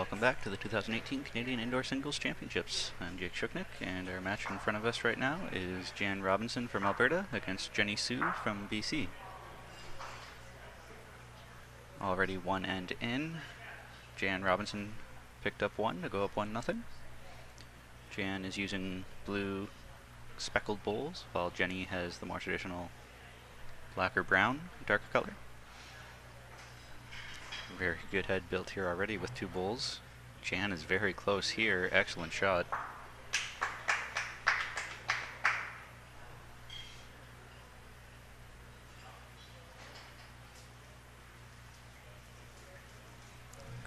welcome back to the 2018 Canadian Indoor Singles Championships. I'm Jake Shuknik, and our match in front of us right now is Jan Robinson from Alberta against Jenny Sue from BC. Already one end in. Jan Robinson picked up one to go up 1-0. Jan is using blue speckled bowls, while Jenny has the more traditional black or brown, darker color. Very good head built here already with two bowls. Jan is very close here. Excellent shot.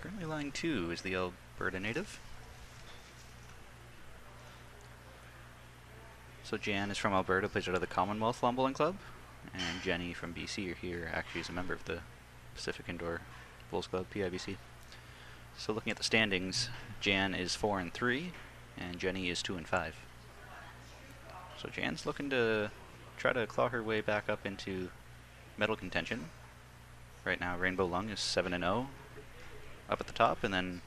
Currently line 2 is the Alberta native. So Jan is from Alberta, plays out of the Commonwealth Lawn Bowling Club, and Jenny from BC here actually is a member of the Pacific Indoor Bowls Club, PIBC. So looking at the standings, Jan is 4-3, and Jenny is 2-5. So Jan's looking to try to claw her way back up into medal contention. Right now, Rainbow Lung is 7-0, up at the top, and then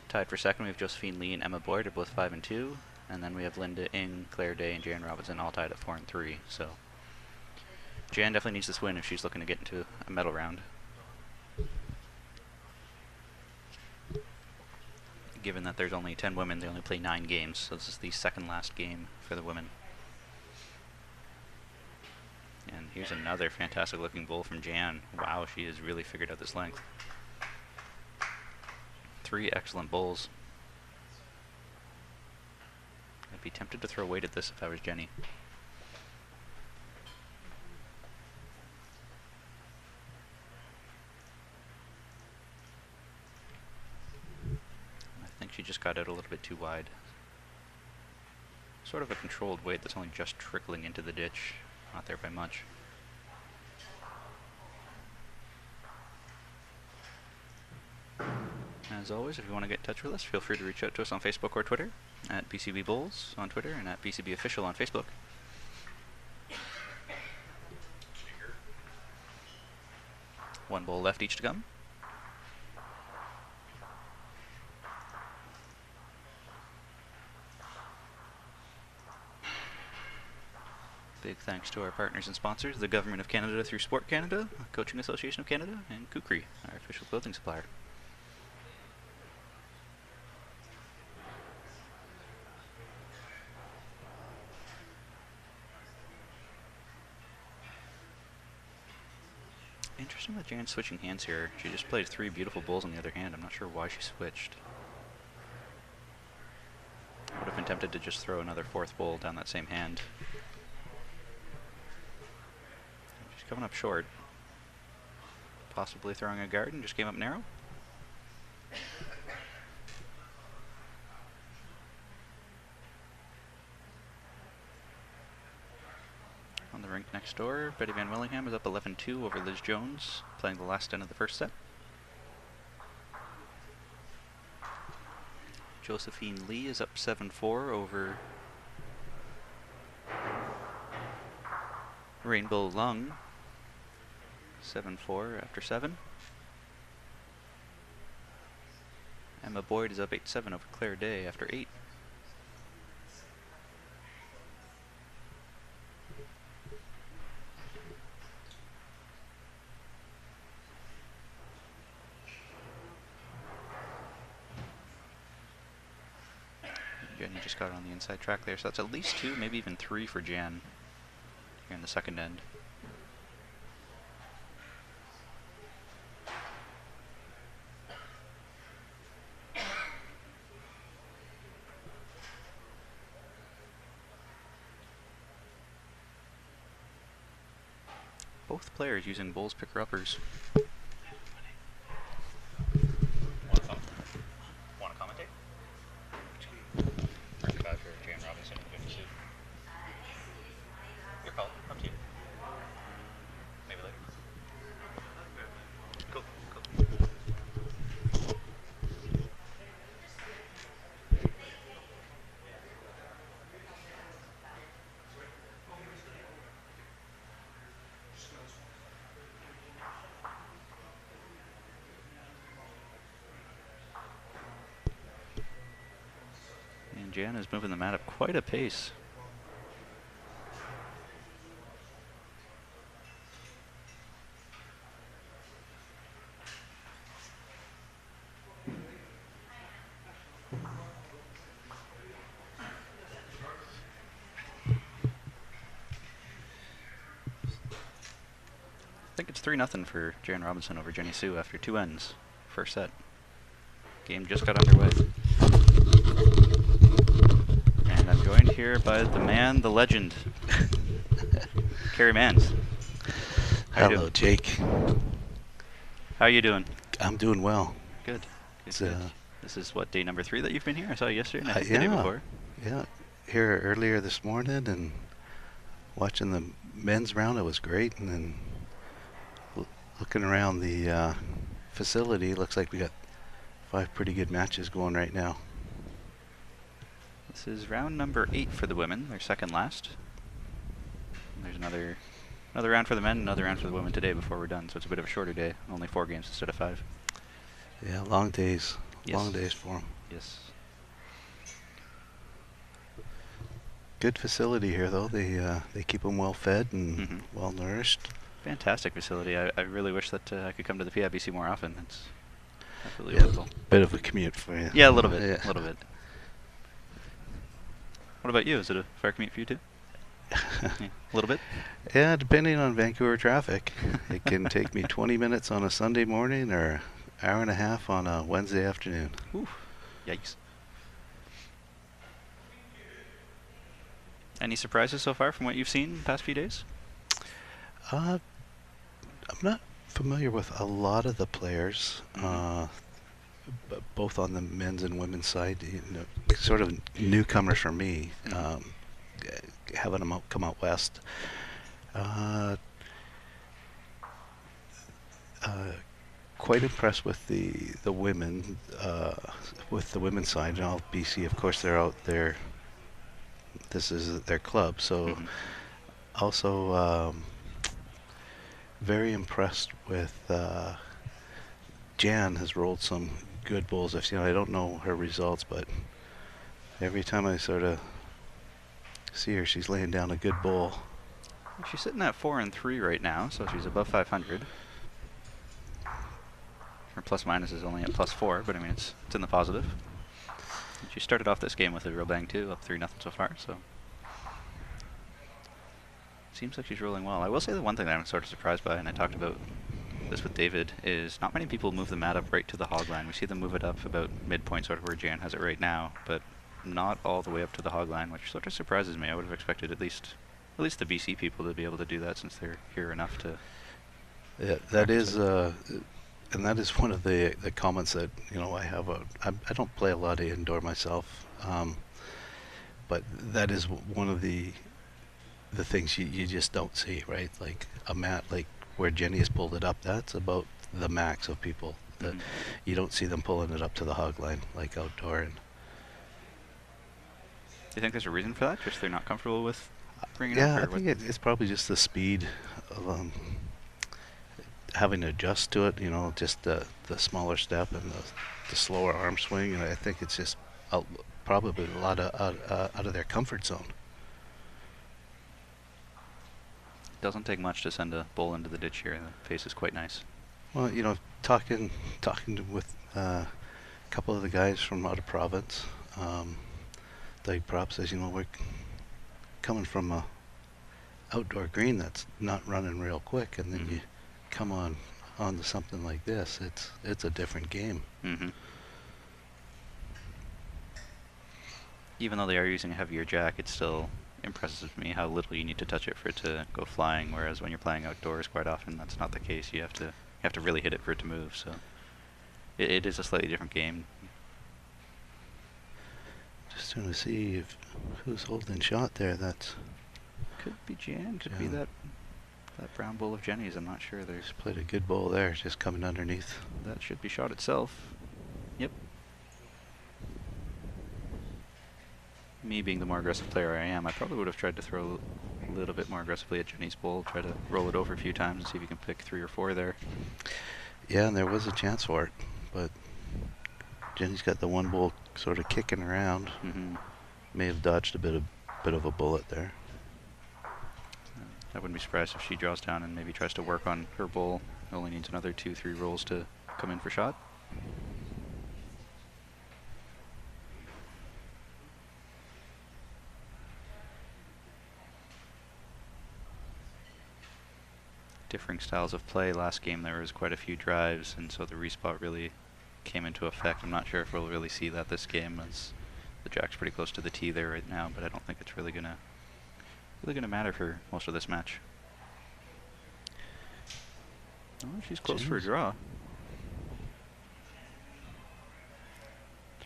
tied for second, we have Josephine Lee and Emma Boyd, are both 5-2, and then we have Linda Ng, Claire Day, and Jan Robinson all tied at 4-3. So Jan definitely needs this win if she's looking to get into a medal round. Given that there's only 10 women, they only play 9 games, so this is the second last game for the women. And here's another fantastic looking bowl from Jan. Wow, she has really figured out this length. 3 excellent bowls. I'd be tempted to throw weight at this if I was Jenny. She just got out a little bit too wide. Sort of a controlled weight that's only just trickling into the ditch, not there by much. As always, if you want to get in touch with us, feel free to reach out to us on Facebook or Twitter, at BCB Bowls on Twitter and at BCB Official on Facebook. One bowl left each to come. Big thanks to our partners and sponsors, the Government of Canada through Sport Canada, Coaching Association of Canada, and Kukri, our official clothing supplier. Interesting that Jan's switching hands here. She just played 3 beautiful bowls on the other hand. I'm not sure why she switched. I would have been tempted to just throw another 4th bowl down that same hand. Coming up short. Possibly throwing a guard and just came up narrow. On the rink next door, Betty Van Willingham is up 11-2 over Liz Jones, playing the last end of the first set. Josephine Lee is up 7-4 over Rainbow Lung. 7-4 after 7. Emma Boyd is up 8-7 over Claire Day after 8. Jenny just got on the inside track there, so that's at least 2, maybe even 3 for Jan here in the second end. Both players using bowls picker-uppers. Want to commentate? About for Jan Robinson and Jenny Sue. Your call. Up to you. Maybe later. Cool. And Jan is moving the mat at quite a pace. I think it's 3-0 for Jan Robinson over Jenny Sue after 2 ends. First set. Game just got underway. And I'm joined here by the man, the legend, Kerry Mans. Hello, Jake. How are you doing? I'm doing well. Good. Good. This is what, day number 3 that you've been here? I saw you yesterday and I think Yeah, the day before. Yeah, here earlier this morning and watching the men's round. It was great, and then looking around the facility, looks like we got 5 pretty good matches going right now. This is round number 8 for the women. They're second last. And there's another round for the men, another round for the women today before we're done. So it's a bit of a shorter day. Only 4 games instead of 5. Yeah, long days. Yes. Long days for them. Yes. Good facility here, though. They keep them well fed and well nourished. Fantastic facility. I really wish that I could come to the PIBC more often. It's absolutely Yeah, wonderful. bit of a commute for you. Yeah, a little bit. Yeah. A little bit. What about you? Is it a far commute for you too? Yeah, a little bit? Yeah, depending on Vancouver traffic. It can take me 20 minutes on a Sunday morning or an hour and a half on a Wednesday afternoon. Oof. Yikes. Any surprises so far from what you've seen the past few days? I'm not familiar with a lot of the players, both on the men's and women's side. You know, sort of newcomers for me, having them come out west. Quite impressed with the women, with the women's side. And all BC, of course, they're out there. This is their club, so also very impressed with Jan. Has rolled some good bowls. I've seen. I don't know her results, but every time I sort of see her, she's laying down a good bowl. She's sitting at 4-3 right now, so she's above 500. Her plus minus is only at +4, but I mean it's in the positive. She started off this game with a real bang too, up 3-0 so far. So seems like she's rolling well. I will say the one thing that I'm sort of surprised by, and I talked about this with David, is not many people move the mat up right to the hog line. We see them move it up about midpoint, sort of where Jan has it right now, but not all the way up to the hog line, which sort of surprises me. I would have expected at least the BC people to be able to do that since they're here enough to. Yeah, that is, and that is one of the comments that I have. I don't play a lot of indoor myself, but that is one of the things you just don't see, right? Like a mat like where Jenny has pulled it up, that's about the max of people. That you don't see them pulling it up to the hog line like outdoor. And do you think there's a reason for that? Just they're not comfortable with bringing yeah, it up? I think it's probably just the speed of having to adjust to it. Just the smaller step and the slower arm swing, and I think it's just probably a lot out of their comfort zone. Doesn't take much to send a bull into the ditch here. The pace is quite nice. Well, talking with a couple of the guys from out of province, Doug Prop says, we're coming from a outdoor green that's not running real quick, and then you come onto something like this. It's a different game. Even though they are using a heavier jack, it still impresses me how little you need to touch it for it to go flying, whereas when you're playing outdoors, quite often that's not the case. You have to really hit it for it to move, so it is a slightly different game. Just trying to see who's holding shot there. That's could be Jan, could be that brown bull of Jenny's. I'm not sure. There's played a good bowl there, just coming underneath. That should be shot itself. Yep. Me being the more aggressive player I am, I probably would have tried to throw a little bit more aggressively at Jenny's bowl, try to roll it over a few times and see if you can pick 3 or 4 there. Yeah, and there was a chance for it, but Jenny's got the one bowl sort of kicking around. may have dodged a bit of a bullet there. I wouldn't be surprised if she draws down and maybe tries to work on her bull. Only needs another 2-3 rolls to come in for shot. Differing styles of play. Last game there was quite a few drives, and so the respot really came into effect. I'm not sure if we'll really see that this game, as the jack's pretty close to the tee there right now, but I don't think it's really gonna matter for most of this match. Oh, she's close for a draw.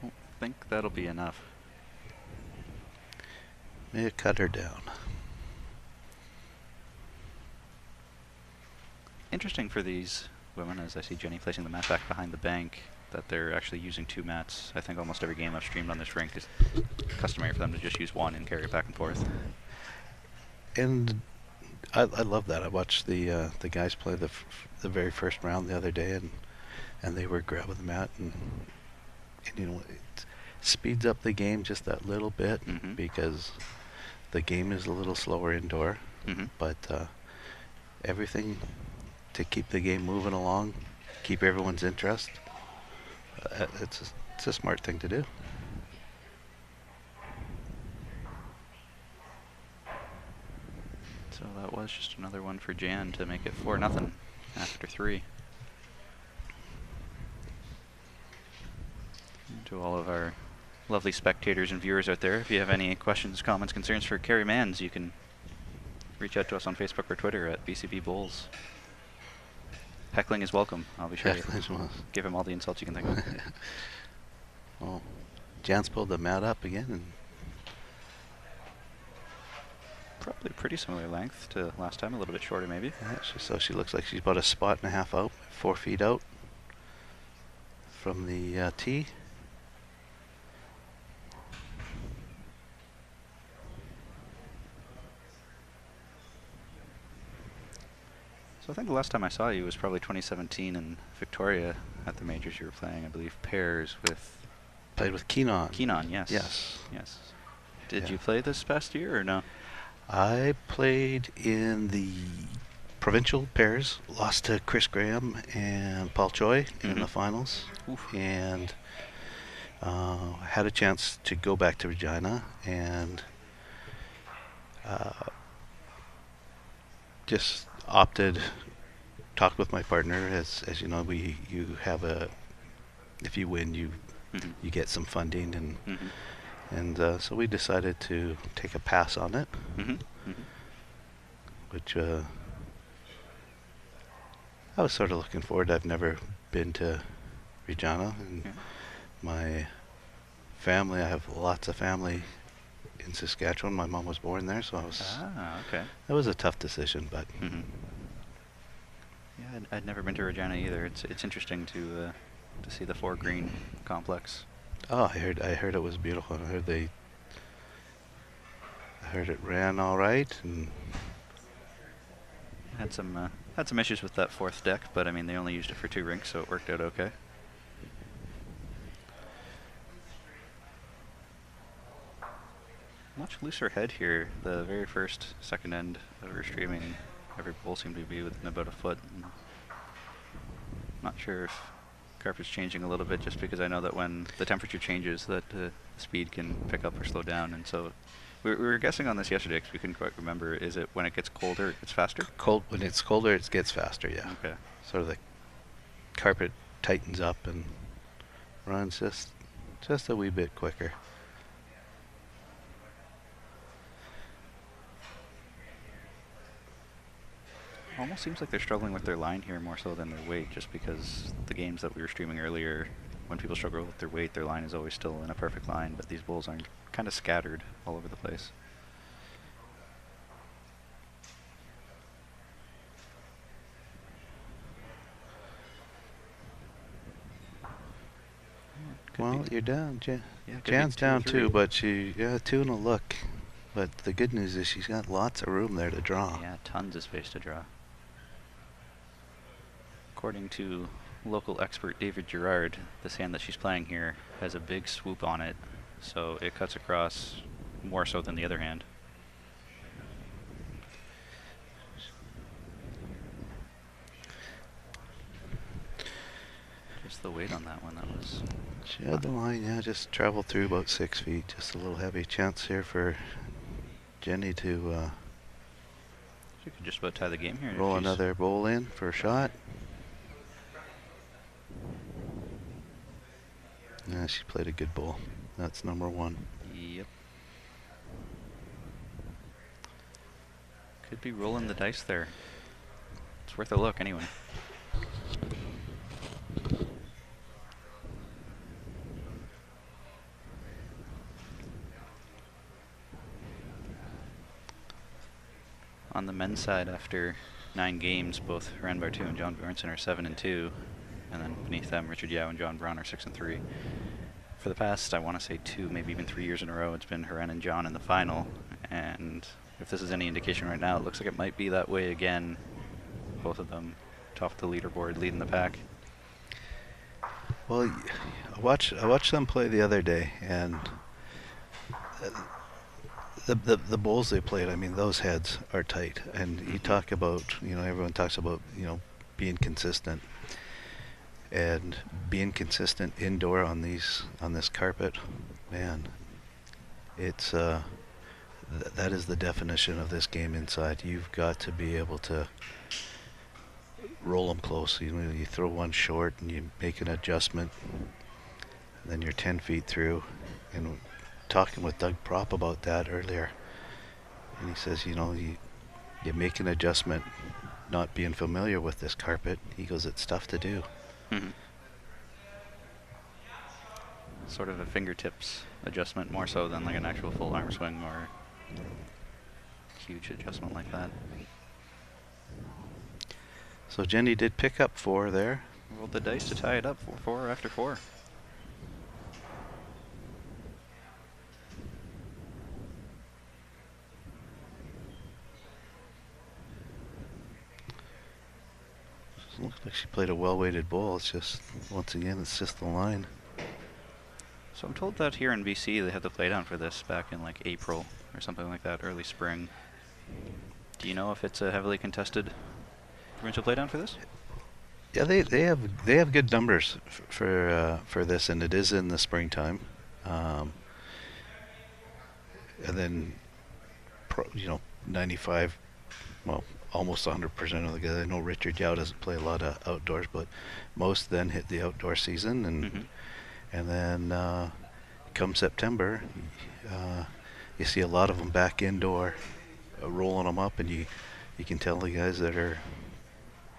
Don't think that'll be enough. May have cut her down. Interesting for these women, as I see Jenny placing the mat back behind the bank, that they're actually using 2 mats. I think almost every game I've streamed on this rink is customary for them to just use one and carry it back and forth. And I love that. I watched the guys play the very first round the other day, and they were grabbing the mat, and you know, it speeds up the game just that little bit, because the game is a little slower indoor, but everything to keep the game moving along, keep everyone's interest. It's a smart thing to do. So that was just another one for Jan to make it 4-0 after 3. And to all of our lovely spectators and viewers out there, if you have any questions, comments, concerns for Kerry Manns, you can reach out to us on Facebook or Twitter at BCB Bulls. Heckling is welcome. I'll be sure to give him all the insults you can think of. Well, Jan's pulled the mat up again, and probably pretty similar length to last time, a little bit shorter maybe. yeah, so she looks like she's about a spot and a half out, 4 feet out from the tee. So I think the last time I saw you was probably 2017 in Victoria at the majors. You were playing, I believe, pairs with... Played with Keenan. Keenan, yes. Yes. Yes. Did you play this past year or no? I played in the provincial pairs, lost to Chris Graham and Paul Choi in the finals. Oof. And had a chance to go back to Regina, and just opted, talked with my partner, as you know, you have a, if you win, you get some funding, and so we decided to take a pass on it, which I was sort of looking forward. I've never been to Regina, and my family, I have lots of family in Saskatchewan. My mom was born there, so I was. It was a tough decision, but. Yeah, I'd never been to Regina either. It's interesting to see the 4 green complex. Oh, I heard it was beautiful. I heard it ran all right, and had some issues with that 4th deck, but I mean they only used it for 2 rinks, so it worked out okay. Much looser head here. The very first second end that we were streaming, every bowl seemed to be within about a foot. Not sure if carpet's changing a little bit, just because I know that when the temperature changes, that speed can pick up or slow down, and so we were guessing on this yesterday because we couldn't quite remember. Is it when it gets colder, it gets faster? When it's colder, it gets faster. Yeah. Okay. Sort of the carpet tightens up and runs just a wee bit quicker. Almost seems like they're struggling with their line here more so than their weight, just because the games that we were streaming earlier, when people struggle with their weight, their line is always still in a perfect line, but these bulls are kind of scattered all over the place. Well, you're down. Yeah, Jan's down too, but 2 in a look. But the good news is she's got lots of room there to draw. Yeah, tons of space to draw. According to local expert David Gerard, the sand that she's playing here has a big swoop on it, so it cuts across more so than the other hand. Just the weight on that one, that was... She had the line, yeah, just traveled through about 6 feet. Just a little heavy. Chance here for Jenny to She could just about tie the game here. roll another bowl in for a shot. Yeah, she played a good bowl. That's number one. Yep. Could be rolling the dice there. It's worth a look anyway. On the men's side, after 9 games, both Ren Bartu and John Bjornsson are 7-2, and then beneath them, Richard Yao and John Braun are 6-3. For the past, I want to say 2, maybe even 3 years in a row, it's been Heren and John in the final, and if this is any indication right now, it looks like it might be that way again. Both of them top of the leaderboard, leading the pack. Well, I watched them play the other day, and the bowls they played, I mean, those heads are tight. And you talk about, everyone talks about, being consistent. And being consistent indoor on this carpet, man, it's that is the definition of this game inside. You've got to be able to roll them close. You throw one short and you make an adjustment, and then you're 10 feet through. And talking with Doug Prop about that earlier, and he says, you make an adjustment, not being familiar with this carpet. He goes, it's tough to do. Mm-hmm. Sort of a fingertips adjustment, more so than like an actual full arm swing or huge adjustment like that. So Jenny did pick up 4 there. Rolled the dice to tie it up, 4 after 4. Looks like she played a well-weighted bowl. It's just, once again, it's just the line. So I'm told that here in BC they had the playdown for this back in like April or something like that, early spring. Do you know if it's a heavily contested provincial playdown for this? Yeah, they have good numbers for this, and it is in the springtime. And then, 95, well, almost 100% of the guys. I know Richard Yao doesn't play a lot of outdoors, but most then hit the outdoor season, and and then come September, you see a lot of them back indoor, rolling them up, and you can tell the guys that are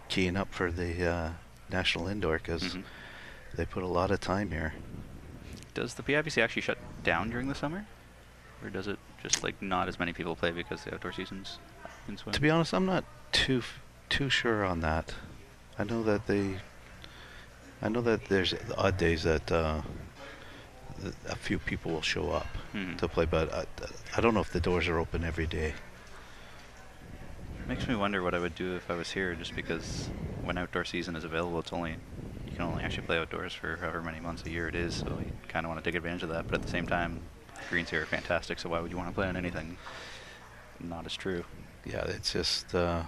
keying up for the national indoor, because they put a lot of time here. Does the PIBC actually shut down during the summer, or does it just like not as many people play because the outdoor season's in swim? To be honest, I'm not too sure on that. I know that there's odd days that a few people will show up to play, but I don't know if the doors are open every day. Makes me wonder what I would do if I was here, just because when outdoor season is available, you can only actually play outdoors for however many months a year it is, so you kind of want to take advantage of that, but at the same time, greens here are fantastic, so why would you want to play on anything not as true? Yeah, it's just, I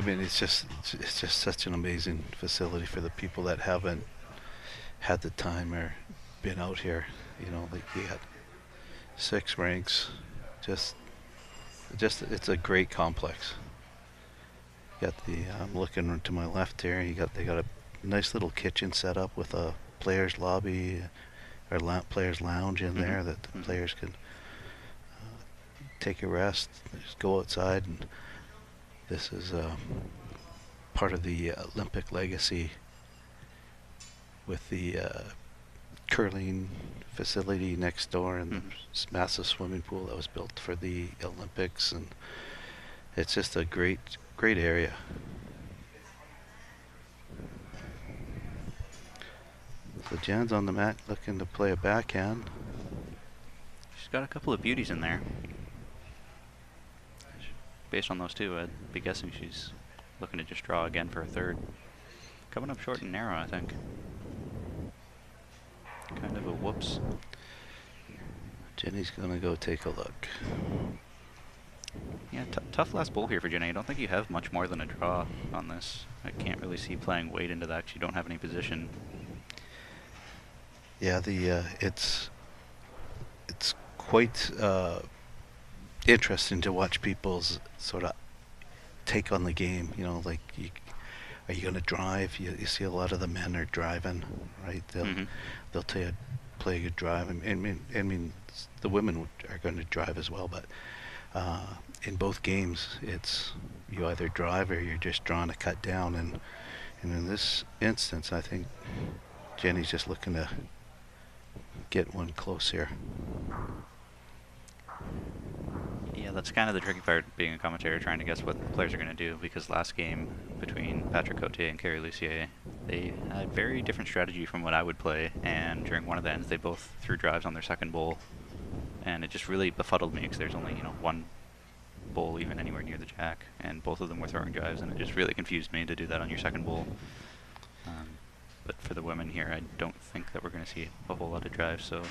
mean, it's just such an amazing facility for the people that haven't had the time or been out here. Like you got 6 rinks, just it's a great complex. You got I'm looking to my left here. They got a nice little kitchen set up with a players lobby or players lounge in there that the players can take a rest, just go outside, and this is part of the Olympic legacy with the curling facility next door and the massive swimming pool that was built for the Olympics, and it's just a great area. So Jan's on the mat looking to play a backhand. She's got a couple of beauties in there. Based on those two, I'd be guessing she's looking to just draw again for a third. Coming up short and narrow, I think. Kind of a whoops. Jenny's gonna go take a look. Yeah, tough last bowl here for Jenny. I don't think you have much more than a draw on this. I can't really see playing weight into that because you don't have any position. Yeah, it's quite interesting to watch people's sort of take on the game. You know, like, are you going to drive? You see a lot of the men are driving, right? They'll play a good drive. I mean, the women are going to drive as well, but in both games, it's you either drive or you're just drawing a cut down. And in this instance, I think Jenny's just looking to get one close here. Yeah, that's kind of the tricky part, being a commentator, trying to guess what the players are going to do, because last game between Patrick Cote and Kerry Lucier, they had very different strategy from what I would play, and during one of the ends, they both threw drives on their second bowl, and it just really befuddled me, because there's only, one bowl even anywhere near the jack, and both of them were throwing drives, and it just really confused me to do that on your second bowl. But for the women here, I don't think that we're going to see a whole lot of drives, so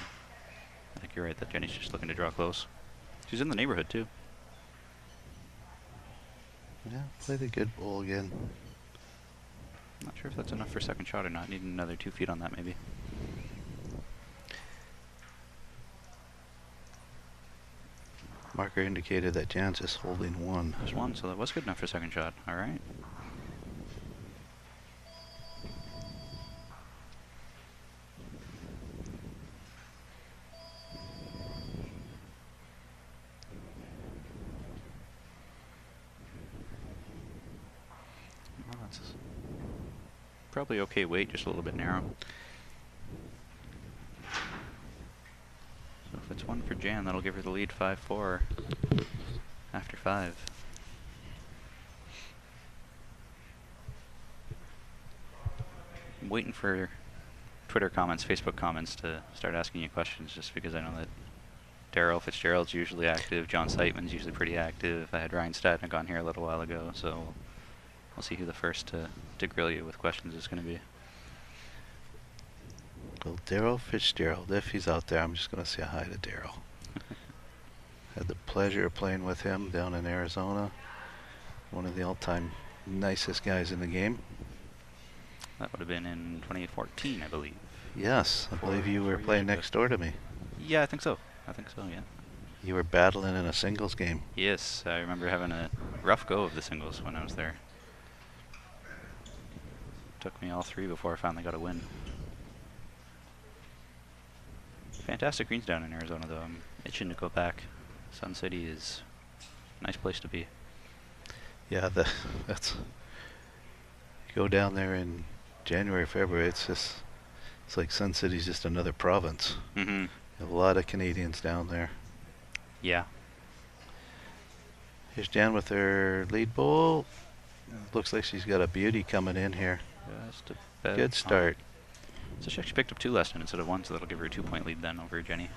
I think you're right that Jenny's just looking to draw close. She's in the neighborhood, too. Yeah, play the good bowl again. Not sure if that's enough for second shot or not. Need another 2 feet on that, maybe. Marker indicated that Jan's is holding one. Just one, so that was good enough for second shot. All right. Well, that's probably okay weight, just a little bit narrow. So if it's one for Jan, that'll give her the lead 5-4 after 5. I'm waiting for Twitter comments, Facebook comments to start asking you questions, just because I know that Daryl Fitzgerald's usually active, John Seitman's usually pretty active. I had Ryan Stadnick on here a little while ago, so we'll see who the first to grill you with questions is going to be. Well, Daryl Fitzgerald, if he's out there, I'm just going to say hi to Daryl. Had the pleasure of playing with him down in Arizona. One of the all-time nicest guys in the game. That would have been in 2014, I believe. Yes, I believe you were playing next door to me. Yeah, I think so. Yeah. You were battling in a singles game. Yes, I remember having a rough go of the singles when I was there. Took me all 3 before I finally got a win. Fantastic greens down in Arizona, though. I'm itching to go back. Sun City is a nice place to be. Yeah, that's. You go down there in January, February. It's like Sun City's just another province. Mm-hmm. A lot of Canadians down there. Yeah. Here's Jan with her lead bowl. Looks like she's got a beauty coming in here. Just a Good start. So she actually picked up 2 last time instead of 1, so that'll give her a 2-point lead then over Jenny.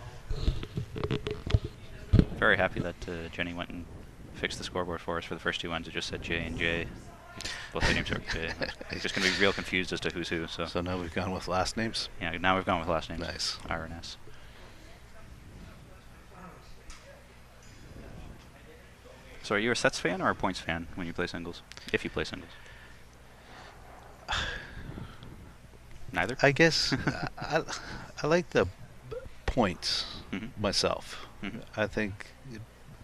Very happy that Jenny went and fixed the scoreboard for us for the first 2 ends. It just said J and J. Both their names are J. I'm just going to be real confused as to who's who. So now we've gone with last names? Yeah, now we've gone with last names. Nice. R and S. So are you a sets fan or a points fan when you play singles? If you play singles? Neither? I guess I like the points myself. Mm-hmm. I think,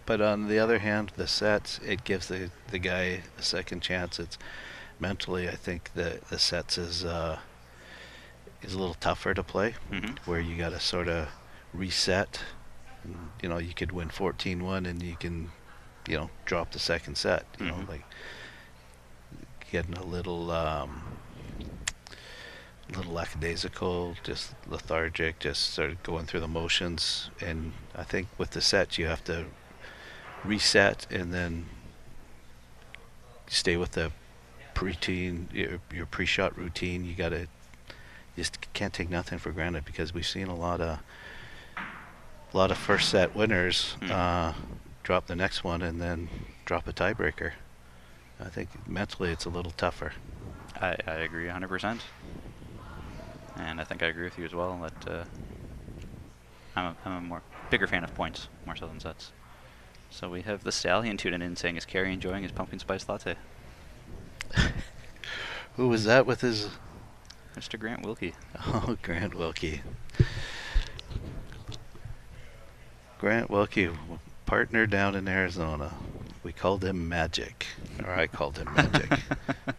but on the other hand, the sets, it gives the guy a second chance. It's mentally, I think the sets is a little tougher to play, where you got to sort of reset. You know, you could win 14-1 and you can, drop the second set. You know, like getting a little lackadaisical, just lethargic, just sort of going through the motions. And I think with the sets, you have to reset and then stay with the routine, your pre-shot routine. You gotta just can't take nothing for granted, because we've seen a lot of first set winners drop the next one and then drop a tiebreaker. I think mentally it's a little tougher. I agree 100%. And I think I agree with you as well that I'm a more bigger fan of points more so than sets. So we have the Stallion tuning in saying, is Carrie enjoying his pumpkin spice latte? Who was that with his... Mr. Grant Wilkie. Oh, Grant Wilkie. Grant Wilkie, partner down in Arizona. We called him Magic, or I called him Magic.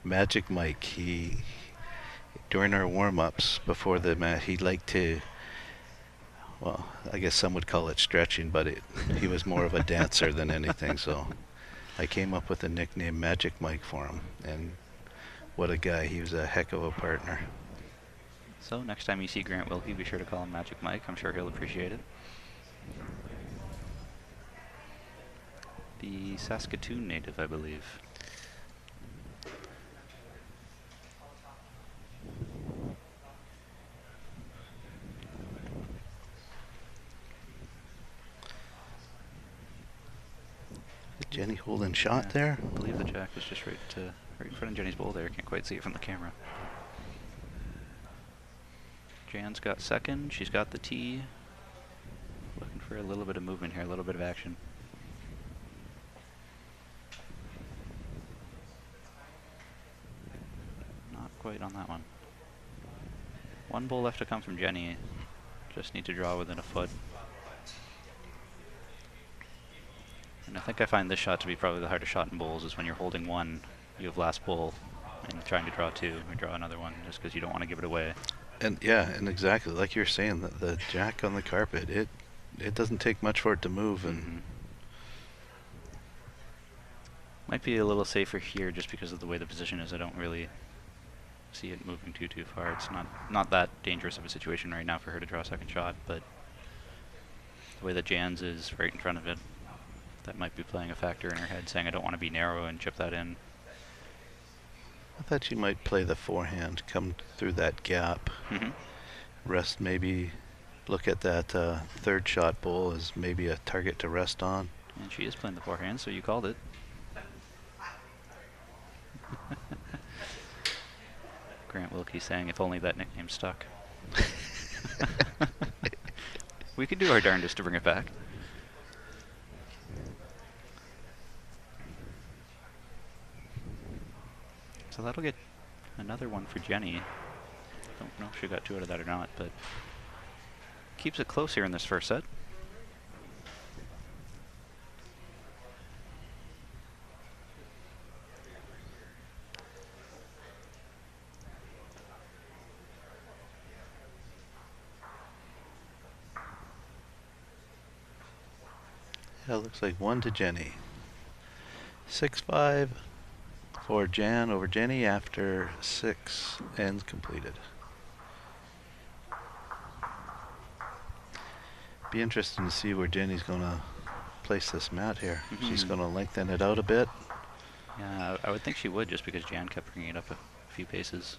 Magic Mike. He, during our warm-ups before the match, he liked to, well, I guess some would call it stretching, but he was more of a dancer than anything. So I came up with the nickname Magic Mike for him, and what a guy. He was a heck of a partner. So next time you see Grant Wilkie, be sure to call him Magic Mike. I'm sure he'll appreciate it. The Saskatoon native, I believe. Jenny holding shot there? I believe the jack was just right in front of Jenny's bowl there. Can't quite see it from the camera. Jan's got second. She's got the tee. Looking for a little bit of movement here, a little bit of action. Not quite on that one. One bowl left to come from Jenny. Just need to draw within a foot. And I think I find this shot to be probably the hardest shot in bowls, is when you're holding one, you have last bowl, and you're trying to draw two, or draw another one, just because you don't want to give it away. And yeah, and exactly like you're saying, the jack on the carpet, it doesn't take much for it to move, and might be a little safer here just because of the way the position is. I don't really see it moving too far. It's not that dangerous of a situation right now for her to draw a second shot, but the way that Jan's is right in front of it, that might be playing a factor in her head, saying I don't want to be narrow and chip that in. I thought you might play the forehand, come through that gap, rest, maybe look at that third shot bowl as maybe a target to rest on. And she is playing the forehand, so you called it. Grant Wilkie saying, if only that nickname stuck. We could do our darndest to bring it back. So that'll get another one for Jenny. Don't know if she got two out of that or not, but keeps it close here in this first set. Yeah, it looks like 1 to Jenny. 6-5 for Jan over Jenny after 6 ends completed. Be interesting to see where Jenny's going to place this mat here. She's going to lengthen it out a bit. Yeah, I would think she would, just because Jan kept bringing it up a few paces.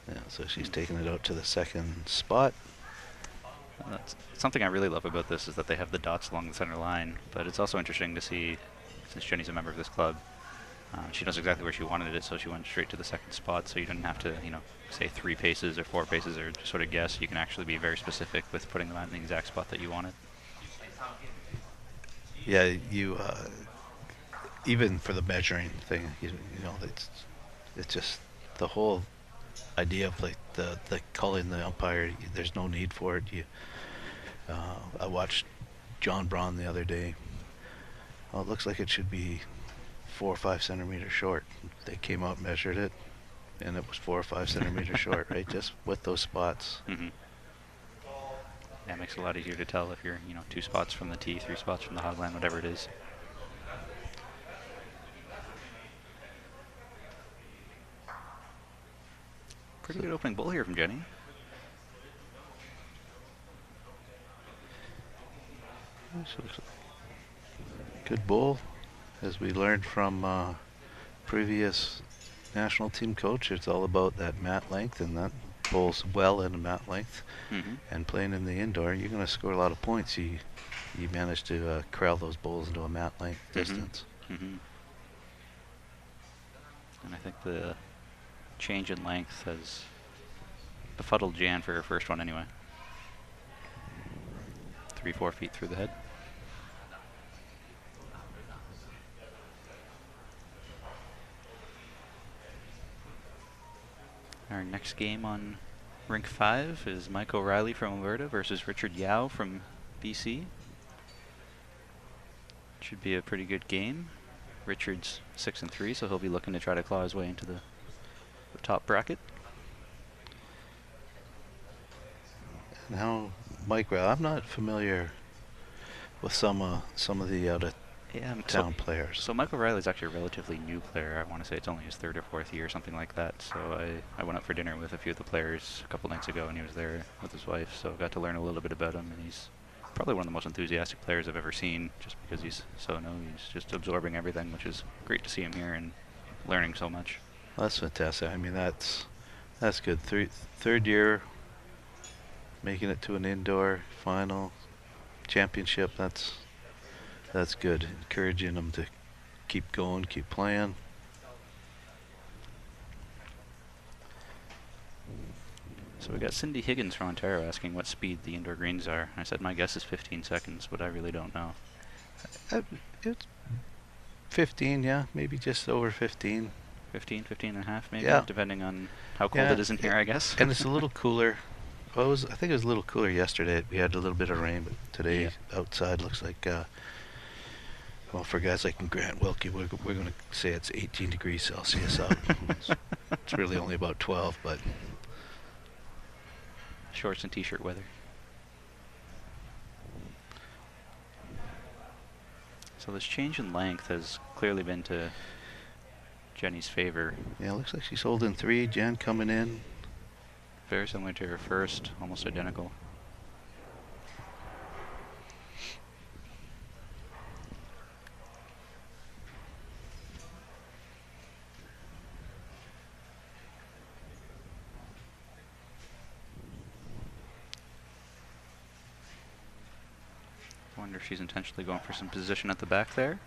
Yeah, so she's taking it out to the second spot. That's something I really love about this, is that they have the dots along the center line, but it's also interesting to see, since Jenny's a member of this club, she knows exactly where she wanted it, so she went straight to the second spot, so you didn't have to, say 3 paces or 4 paces or just sort of guess. You can actually be very specific with putting them in the exact spot that you want it. Yeah, you even for the measuring thing, it's just the whole idea of like the calling the umpire. There's no need for it. I watched John Braun the other day. Well, it looks like it should be 4 or 5 centimeters short. They came out, measured it, and it was 4 or 5 centimeters short, right? Just with those spots. Yeah, it makes it a lot easier to tell if you're, 2 spots from the tee, 3 spots from the hogline, whatever it is. Pretty good opening bowl here from Jenny. Good bowl, as we learned from previous national team coach. It's all about that mat length, and that bowls well in a mat length. And playing in the indoor, you're going to score a lot of points. You manage to corral those bowls into a mat length distance. And I think the change in length has befuddled Jan for her first one anyway. 3-4 feet through the head. Our next game on Rink 5 is Mike O'Reilly from Alberta versus Richard Yao from BC. Should be a pretty good game. Richard's 6-3, so he'll be looking to try to claw his way into the top bracket. Now, Mike, I'm not familiar with some of the out-of-town players. So Mike O'Reilly's actually a relatively new player. I want to say it's only his 3rd or 4th year, something like that. So I went out for dinner with a few of the players a couple nights ago, and he was there with his wife, so got to learn a little bit about him. And he's probably one of the most enthusiastic players I've ever seen, just because he's so new. He's just absorbing everything, which is great to see him here and learning so much. Well, that's fantastic. I mean, that's good. Third year, making it to an indoor final championship. That's good. Encouraging them to keep going, keep playing. So we got Cindy Higgins from Ontario asking what speed the indoor greens are. I said my guess is 15 seconds, but I really don't know. It's 15, yeah, maybe just over 15. 15 and a half, maybe, yeah, depending on how cold it is in here, I guess. And it's a little cooler. Well, I think it was a little cooler yesterday. We had a little bit of rain, but today outside looks like, well, for guys like Grant Wilkie, we're going to say it's 18 degrees Celsius out. It's really only about 12, but shorts and t-shirt weather. So this change in length has clearly been to Jenny's favor. Yeah, looks like she's holding 3. Jen coming in. Very similar to her first, almost identical. I wonder if she's intentionally going for some position at the back there.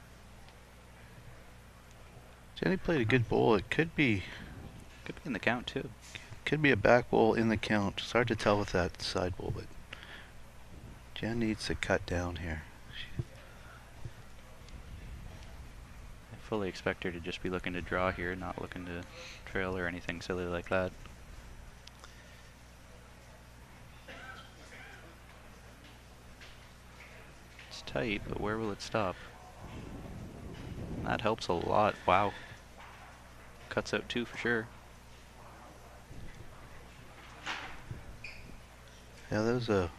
Jenny played a good bowl. It could be in the count too. Could be a back bowl in the count. It's hard to tell with that side bowl, but Jen needs to cut down here. I fully expect her to just be looking to draw here, not looking to trail or anything silly like that. It's tight, but where will it stop? That helps a lot. Wow. Cuts out 2 for sure. Yeah, that was a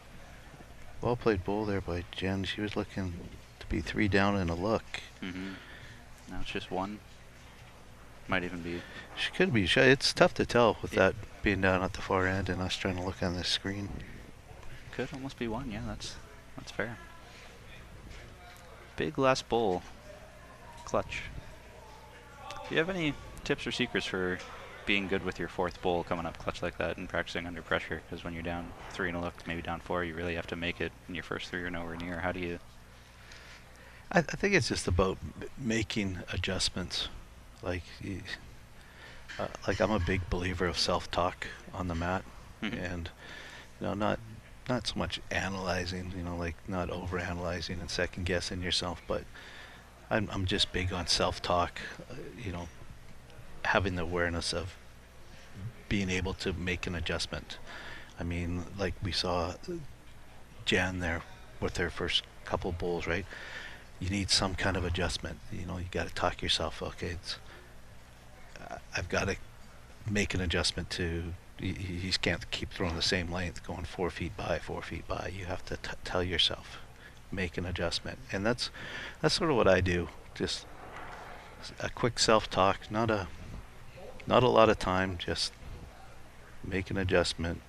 well-played bowl there by Jen. She was looking to be 3 down in a look. Now it's just 1. Might even be. She could be. It's tough to tell with that being down at the far end and us trying to look on this screen. Could almost be 1. Yeah, that's fair. Big last bowl. Clutch. Do you have any tips or secrets for being good with your 4th bowl coming up clutch like that and practicing under pressure? Because when you're down 3 in a look, maybe down 4, you really have to make it, and your first 3 are nowhere near. How do you? I think it's just about making adjustments. Like I'm a big believer of self-talk on the mat, and not so much analyzing, like not over-analyzing and second-guessing yourself, but I'm just big on self-talk, having the awareness of being able to make an adjustment. I mean, like we saw Jan there with her first couple bowls, right? You need some kind of adjustment. You got to talk yourself, okay, I've got to make an adjustment to, you can't keep throwing the same length, going 4 feet by, 4 feet by. You have to tell yourself, make an adjustment. And that's sort of what I do. Just a quick self-talk, not a lot of time, just make an adjustment.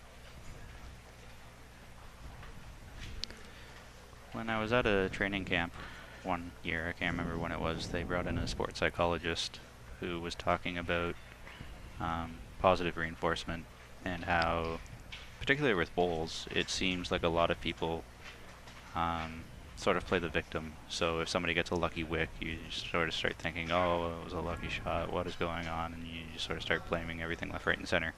When I was at a training camp one year, I can't remember when it was, they brought in a sports psychologist who was talking about positive reinforcement and how, particularly with bowls, it seems like a lot of people sort of play the victim. So if somebody gets a lucky wick, you just sort of start thinking, oh, it was a lucky shot, what is going on? And you just sort of start blaming everything left, right, and center.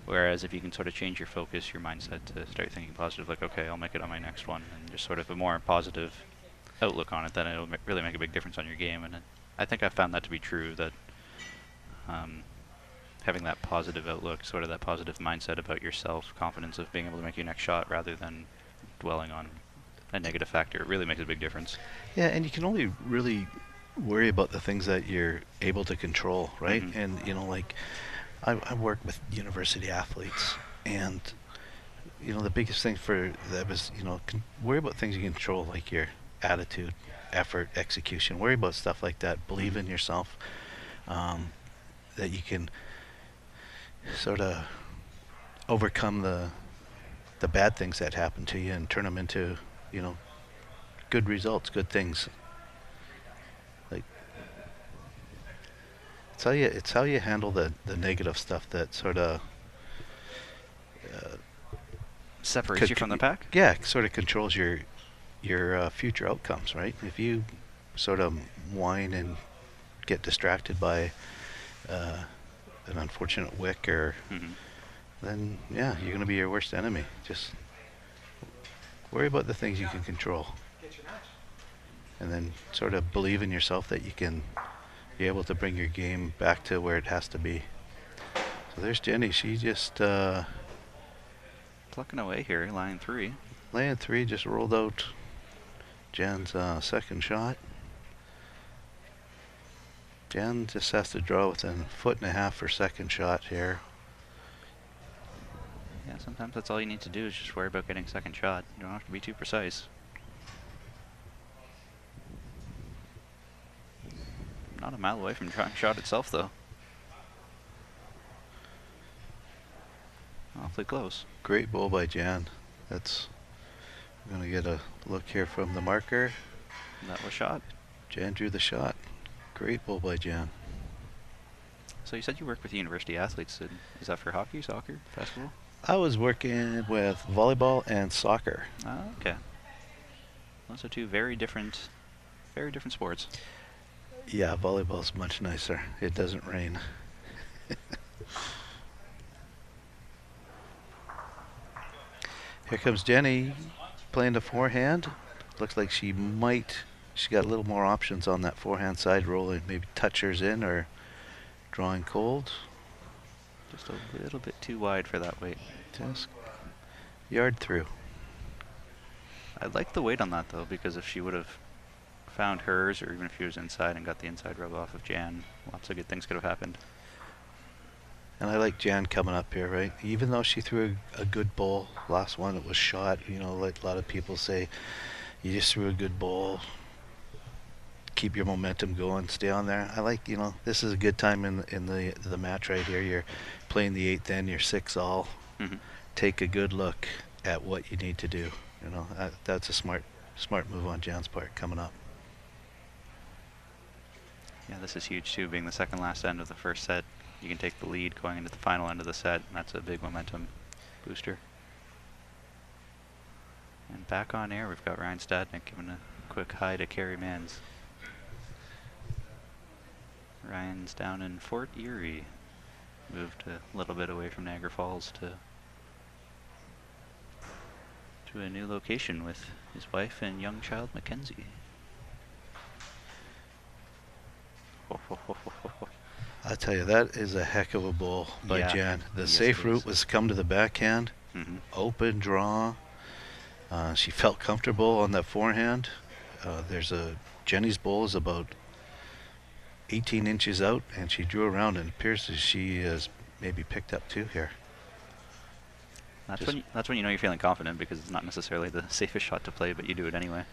Whereas if you can sort of change your focus, your mindset to start thinking positive, like, okay, I'll make it on my next one, and just sort of a more positive outlook on it, then it'll really make a big difference on your game. And I think I found that to be true, that having that positive outlook, sort of that positive mindset about yourself, confidence of being able to make your next shot rather than dwelling on a negative factor, it really makes a big difference. Yeah, and you can only really worry about the things that you're able to control, right? Mhm. And, you know, like, I work with university athletes, and, you know, the biggest thing for that was, you know, worry about things you can control, like your attitude, effort, execution. Worry about stuff like that. Believe in yourself, that you can sort of overcome the bad things that happen to you and turn them into, you know, good results, good things. Like, it's how you handle the negative stuff that sort of Separates you from the pack? yeah, sort of controls your future outcomes, right? If you sort of whine and get distracted by an unfortunate wick, or then yeah, you're going to be your worst enemy. Just worry about the things you can control, and then sort of believe in yourself that you can be able to bring your game back to where it has to be. So there's Jenny. She just Plucking away here, line 3. laying 3, just rolled out Jan's second shot. Jan just has to draw within 1.5 feet for second shot here. Yeah, sometimes that's all you need to do is just worry about getting second shot. You don't have to be too precise. Not a mile away from trying shot itself, though. Awfully close. Great ball by Jan. That's, I'm going to get a look here from the marker. That was shot. Jan drew the shot. Great ball by Jan. So you said you work with university athletes. Is that for hockey, soccer, basketball? I was working with volleyball and soccer. Ah, okay. Those are two very different sports. Yeah, volleyball's much nicer. It doesn't rain. Here comes Jenny playing the forehand. Looks like she got a little more options on that forehand side, rolling maybe touchers in or drawing cold. Just a little bit too wide for that weight. Just yard through. I like the weight on that, though, because if she would have found hers, or even if she was inside and got the inside rub off of Jan, lots of good things could have happened. And I like Jan coming up here, right? Even though she threw a good ball, last one it was shot, you know, like a lot of people say, you just threw a good ball, keep your momentum going, stay on there. I like, you know, this is a good time in the match right here. You're playing the 8th end, you're 6-all. Take a good look at what you need to do. You know, that's a smart move on Jan's part coming up. Yeah, this is huge too, being the second last end of the first set. You can take the lead going into the final end of the set, and that's a big momentum booster. And back on air, we've got Ryan Stadnik giving a quick hi to Kerry Mans. Ryan's down in Fort Erie. Moved a little bit away from Niagara Falls to a new location with his wife and young child Mackenzie. I tell you, that is a heck of a ball by Jan. The safe route was come to the backhand, open draw. She felt comfortable on that forehand. Jenny's ball is about 18 inches out, and she drew around, and it appears that she has maybe picked up 2 here. That's when you know you're feeling confident, because it's not necessarily the safest shot to play, but you do it anyway.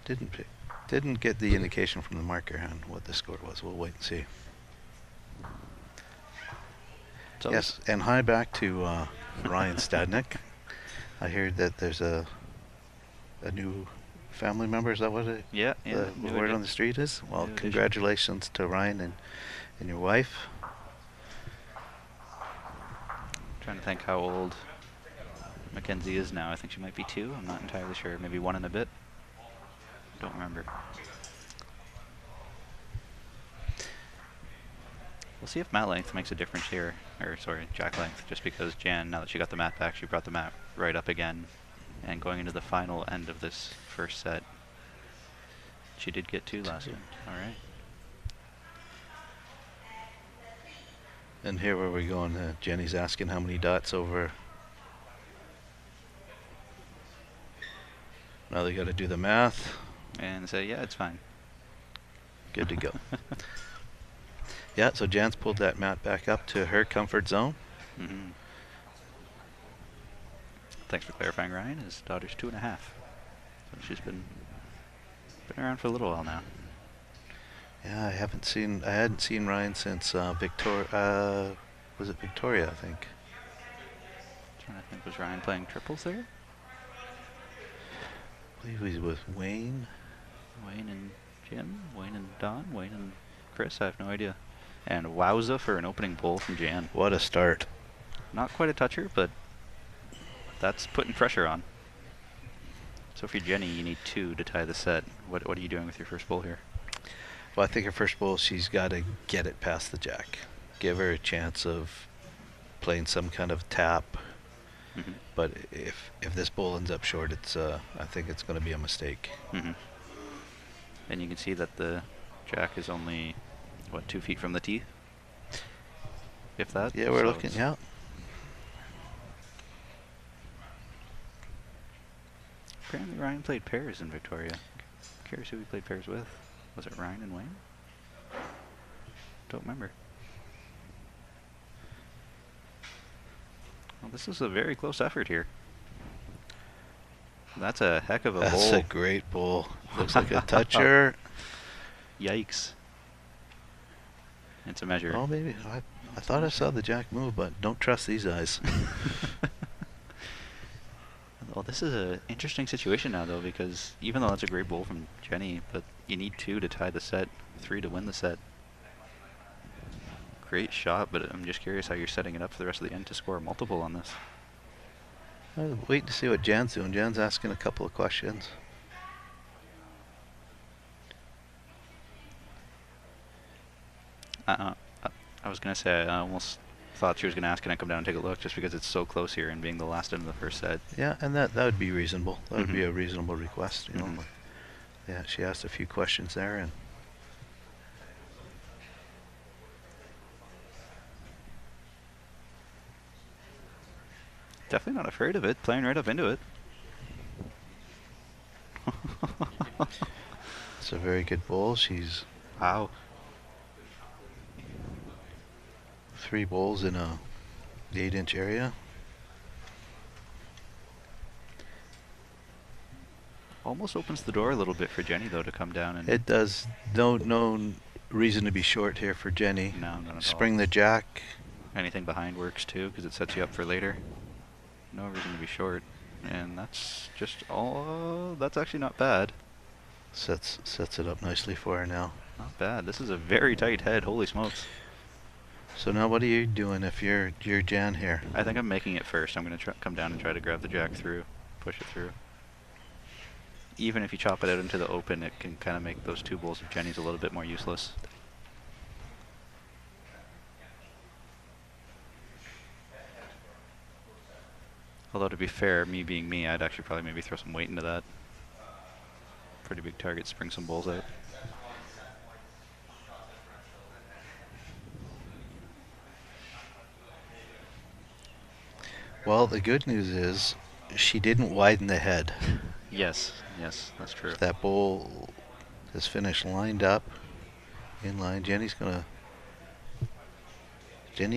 Didn't get the indication from the marker on what the score was. We'll wait and see. So yes, and hi back to Ryan Stadnik. I heard that there's a new family member. Is that what it? Yeah. The word on the street is? Well, congratulations to Ryan and your wife. Trying to think how old Mackenzie is now. I think she might be 2. I'm not entirely sure. Maybe 1 and a bit. Don't remember. We'll see if mat length makes a difference here, or sorry, jack length, just because Jan, now that she got the mat back, she brought the mat right up again. And going into the final end of this first set, she did get 2 last end. All right. And here where we're going, Jenny's asking how many dots over. Now they got to do the math. And say, yeah, it's fine. Good to go. Yeah, so Jan's pulled that mat back up to her comfort zone. Mm-hmm. Thanks for clarifying, Ryan. His daughter's 2.5. So she's been around for a little while now. Yeah, I hadn't seen Ryan since Victoria. Was it Victoria? I think. Trying to think, was Ryan playing triples there? I believe he was with Wayne. Wayne and Jim, Wayne and Don, Wayne and Chris. I have no idea. And wowza for an opening bowl from Jan. What a start! Not quite a toucher, but that's putting pressure on. So for Jenny, you need 2 to tie the set. What are you doing with your first bowl here? Well, I think her first bowl, she's got to get it past the jack. Give her a chance of playing some kind of tap. Mm-hmm. But if this bowl ends up short, it's I think it's going to be a mistake. Mm-hmm. And you can see that the jack is only, what, 2 feet from the tee? If that? Yeah, we're So looking, yeah. Apparently Ryan played pairs in Victoria. Curious who he played pairs with. Was it Ryan and Wayne? Don't remember. Well, this is a very close effort here. That's a heck of a bowl. That's a great bowl. Looks like a toucher. Yikes. It's a measure. Oh, maybe. I thought I saw the jack move, but don't trust these eyes. Well, this is an interesting situation now, though, because even though that's a great bowl from Jenny, but you need 2 to tie the set, 3 to win the set. Great shot, but I'm just curious how you're setting it up for the rest of the end to score multiple on this. I'm waiting to see what Jan's doing. Jan's asking a couple of questions. I was going to say, I almost thought she was going to ask, can I come down and take a look, just because it's so close here and being the last end of the first set. Yeah, and that would be reasonable. That would be Mhm. a reasonable request, you know. Mhm. Yeah, she asked a few questions there, and Definitely not afraid of it, playing right up into it. it's a very good bowl. She's Wow. 3 bowls in a 8-inch area. Almost opens the door a little bit for Jenny, though, to come down and... It does. No reason to be short here for Jenny. No, not at all. Spring the jack. Anything behind works, too, because it sets you up for later. No reason to be short. And that's just all... that's actually not bad. Sets it up nicely for her now. Not bad. This is a very tight head. Holy smokes. So now what are you doing if you're Jan here? I think I'm making it first. I'm going to come down and try to grab the jack through. Push it through. Even if you chop it out into the open, it can kind of make those 2 bowls of Jenny's a little bit more useless. Although to be fair, me being me, I'd actually probably maybe throw some weight into that. Pretty big target, spring some bowls out. Well, the good news is she didn't widen the head. Yes, that's true. That bowl is finished lined up, in line. Jenny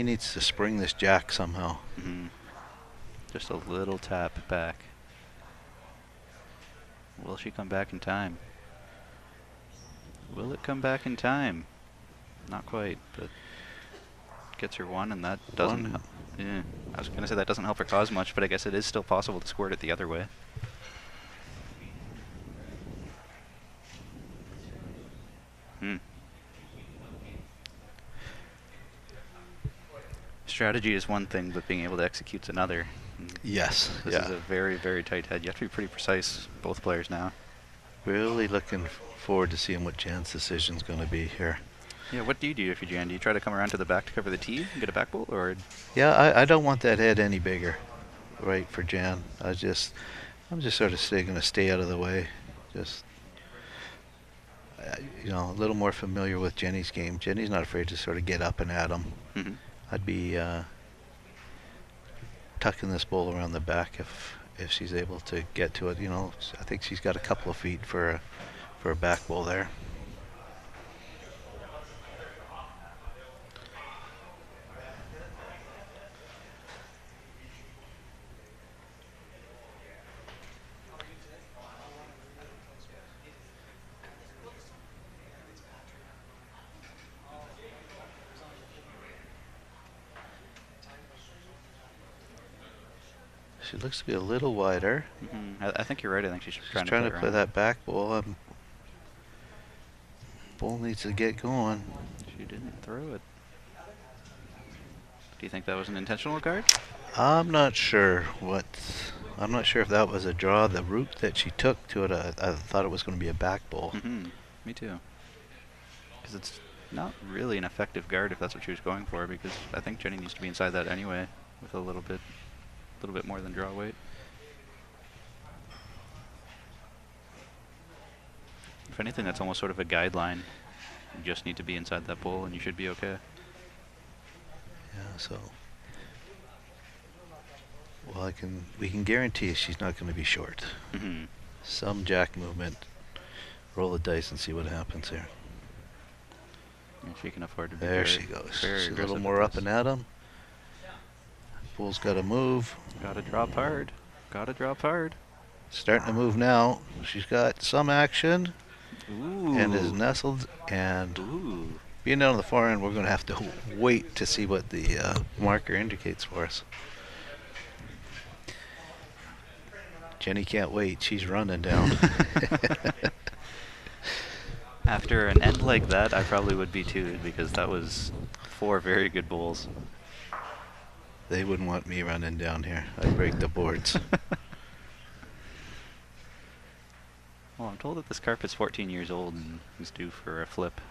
needs to spring this jack somehow. Mm-hmm. Just a little tap back. Will she come back in time? Will it come back in time? Not quite, but gets her 1, and that doesn't help. Yeah, I was going to say that doesn't help her cause much, but I guess it is still possible to squirt it the other way. Strategy is one thing, but being able to execute's another. Yes. This is a very, very tight head. You have to be pretty precise, both players now. Really looking forward to seeing what Jan's decision's going to be here. Yeah, what do you do if you're Jan? Do you try to come around to the back to cover the tee and get a back bowl, or? Yeah, I don't want that head any bigger, right, for Jan. I'm just sort of going to stay out of the way. Just, you know, a little more familiar with Jenny's game. Jenny's not afraid to sort of get up and at him. Mm-hmm. I'd be tucking this ball around the back if she's able to get to it. You know, I think she's got a couple of feet for a back ball there. She looks to be a little wider. Mm-hmm. I think you're right. I think she's trying to play that back ball. Ball needs to get going. She didn't throw it. Do you think that was an intentional guard? I'm not sure I'm not sure if that was a draw. The route that she took to it, I thought it was going to be a back ball. Mm-hmm. Me too. Because it's not really an effective guard if that's what she was going for. Because I think Jenny needs to be inside that anyway, with a little bit more than draw weight. If anything, that's almost sort of a guideline. You just need to be inside that bowl, and you should be okay. Yeah. So. Well, we can guarantee she's not going to be short. Mm-hmm. Some jack movement. Roll the dice and see what happens here. Yeah, she can afford to be there. She goes. She's a little more up and at him. Bull's got to move. Got to drop hard. Got to drop hard. Starting to move now. She's got some action. Ooh. And is nestled. And ooh. Being down on the far end, we're going to have to wait to see what the marker indicates for us. Jenny can't wait. She's running down. After an end like that, I probably would be too, because that was 4 very good bowls. They wouldn't want me running down here. I'd break the boards. Well, I'm told that this carpet's 14 years old and is due for a flip.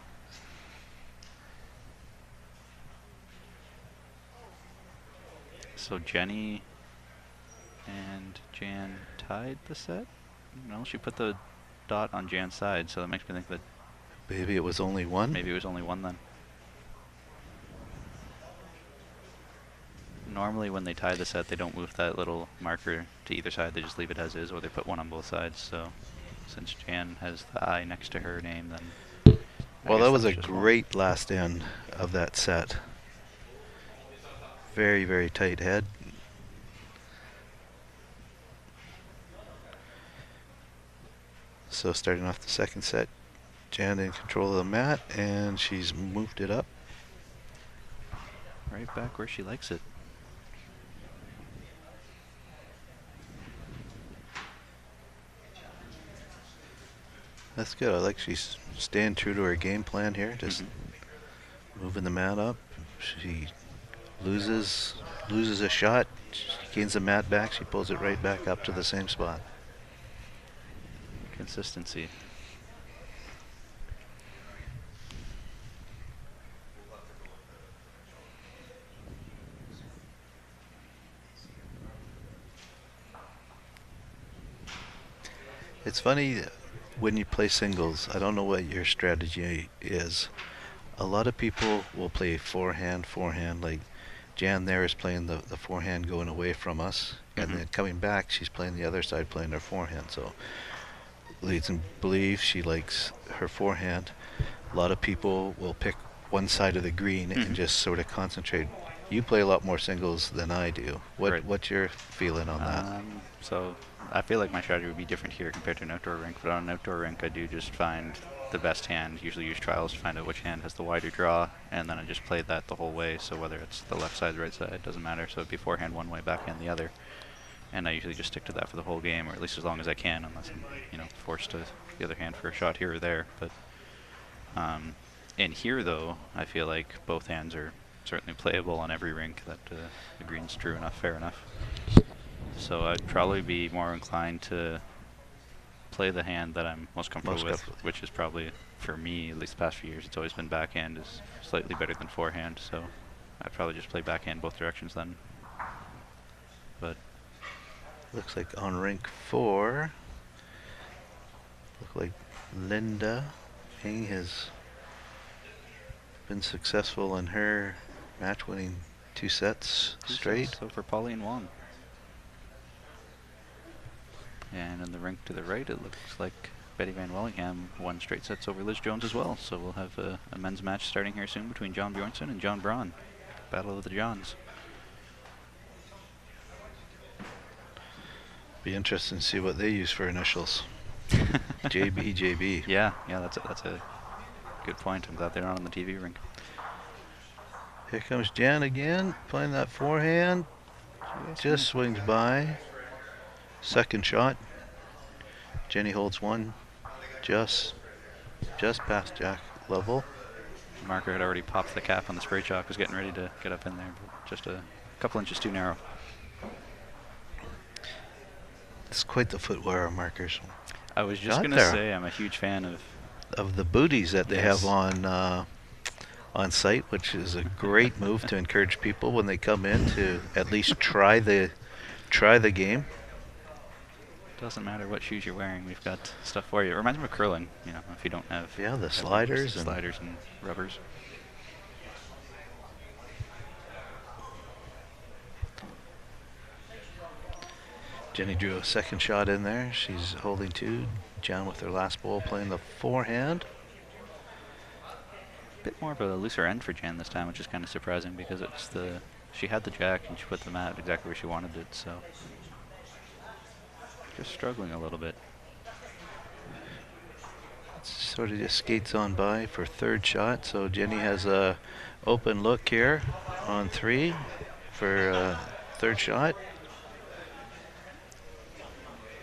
So Jenny and Jan tied the set? No, she put the dot on Jan's side, so that makes me think that maybe it was only one? Maybe it was only one then. Normally when they tie the set, they don't move that little marker to either side, they just leave it as is, or they put one on both sides. So since Jan has the I next to her name, then well, that was a great last end of that set. Very, very tight head. So starting off the second set, Jan in control of the mat, and she's moved it up. Right back where she likes it. That's good. I like she's staying true to her game plan here, just moving the mat up. She loses a shot, she gains the mat back, she pulls it right back up to the same spot. Consistency. It's funny when you play singles, I don't know what your strategy is. A lot of people will play forehand, like Jan there is playing the forehand going away from us, and then coming back, she's playing the other side, playing her forehand. So leads and believe she likes her forehand. A lot of people will pick one side of the green and just sort of concentrate. You play a lot more singles than I do. What's your feeling on that? So I feel like my strategy would be different here compared to an outdoor rink, but on an outdoor rink I do just find the best hand, usually use trials to find out which hand has the wider draw, and then I just play that the whole way, so whether it's the left side, the right side, it doesn't matter, so it'd be forehand one way, backhand the other. And I usually just stick to that for the whole game, or at least as long as I can, unless I'm, forced to the other hand for a shot here or there. But in here, though, I feel like both hands are certainly playable on every rink that the green's true enough, fair enough. So I'd probably be more inclined to play the hand that I'm most comfortable with, comfortable. which is probably, for me, at least the past few years, it's always been backhand is slightly better than forehand, so I'd probably just play backhand both directions then. But Looks like on rink 4, look like Linda Ing has been successful in her match-winning 2 sets straight. So for Pauline Wong. And in the rink to the right, it looks like Betty Van Wellingham won straight sets over Liz Jones as well. So we'll have a men's match starting here soon between John Bjornsson and John Braun. Battle of the Johns. Be interesting to see what they use for initials. JB. Yeah, that's a good point. I'm glad they're not on the TV rink. Here comes Jan again, playing that forehand. Just swings by. Second shot. Jenny holds one, just past Jack level. Marker had already popped the cap on the spray chalk, was getting ready to get up in there, but just a couple inches too narrow. It's quite the footwear of Markers. I was just going to say I'm a huge fan of the booties that they have on site, which is a great move to encourage people when they come in to at least try the game. Doesn't matter what shoes you're wearing, we've got stuff for you. It reminds me of curling, you know, if you don't have the sliders and rubbers. Jenny drew a second shot in there. She's holding 2. Jan with her last ball playing the forehand. Bit more of a looser end for Jan this time, which is kind of surprising because she had the jack and she put the mat exactly where she wanted it, so just struggling a little bit. Sort of just skates on by for third shot. So Jenny has a open look here on 3 for third shot.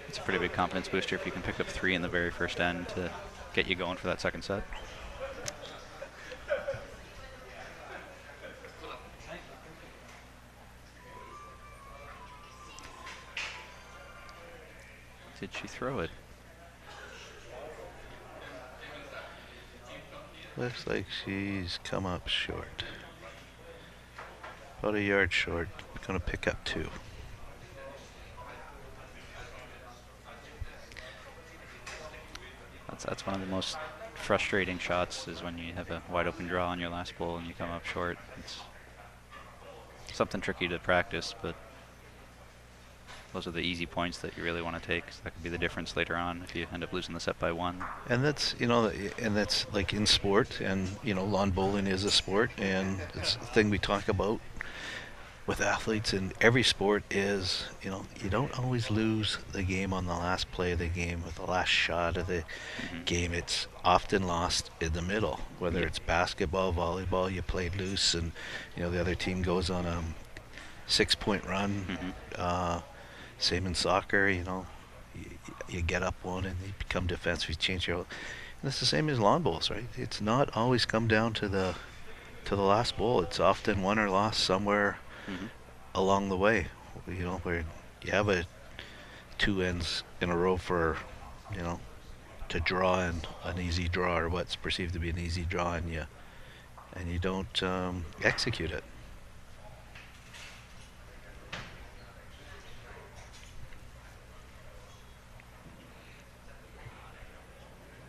It's a pretty big confidence booster if you can pick up 3 in the very first end to get you going for that second set. Did she throw it? Looks like she's come up short. About a yard short. Gonna pick up 2. That's one of the most frustrating shots is when you have a wide open draw on your last ball and you come up short. It's something tricky to practice, but those are the easy points that you really want to take. So that could be the difference later on if you end up losing the set by 1. And that's, and that's like in sport, and lawn bowling is a sport, and it's a thing we talk about with athletes in every sport is, you don't always lose the game on the last play of the game with the last shot of the game. It's often lost in the middle, whether it's basketball, volleyball, you played loose and, the other team goes on a 6-point run. Same in soccer, you get up one and you become defensive, you change your. And it's the same as lawn bowls, right? It's not always come down to the last bowl. It's often won or lost somewhere along the way. Where you have 2 ends in a row for, to draw an easy draw or what's perceived to be an easy draw, and you don't execute it.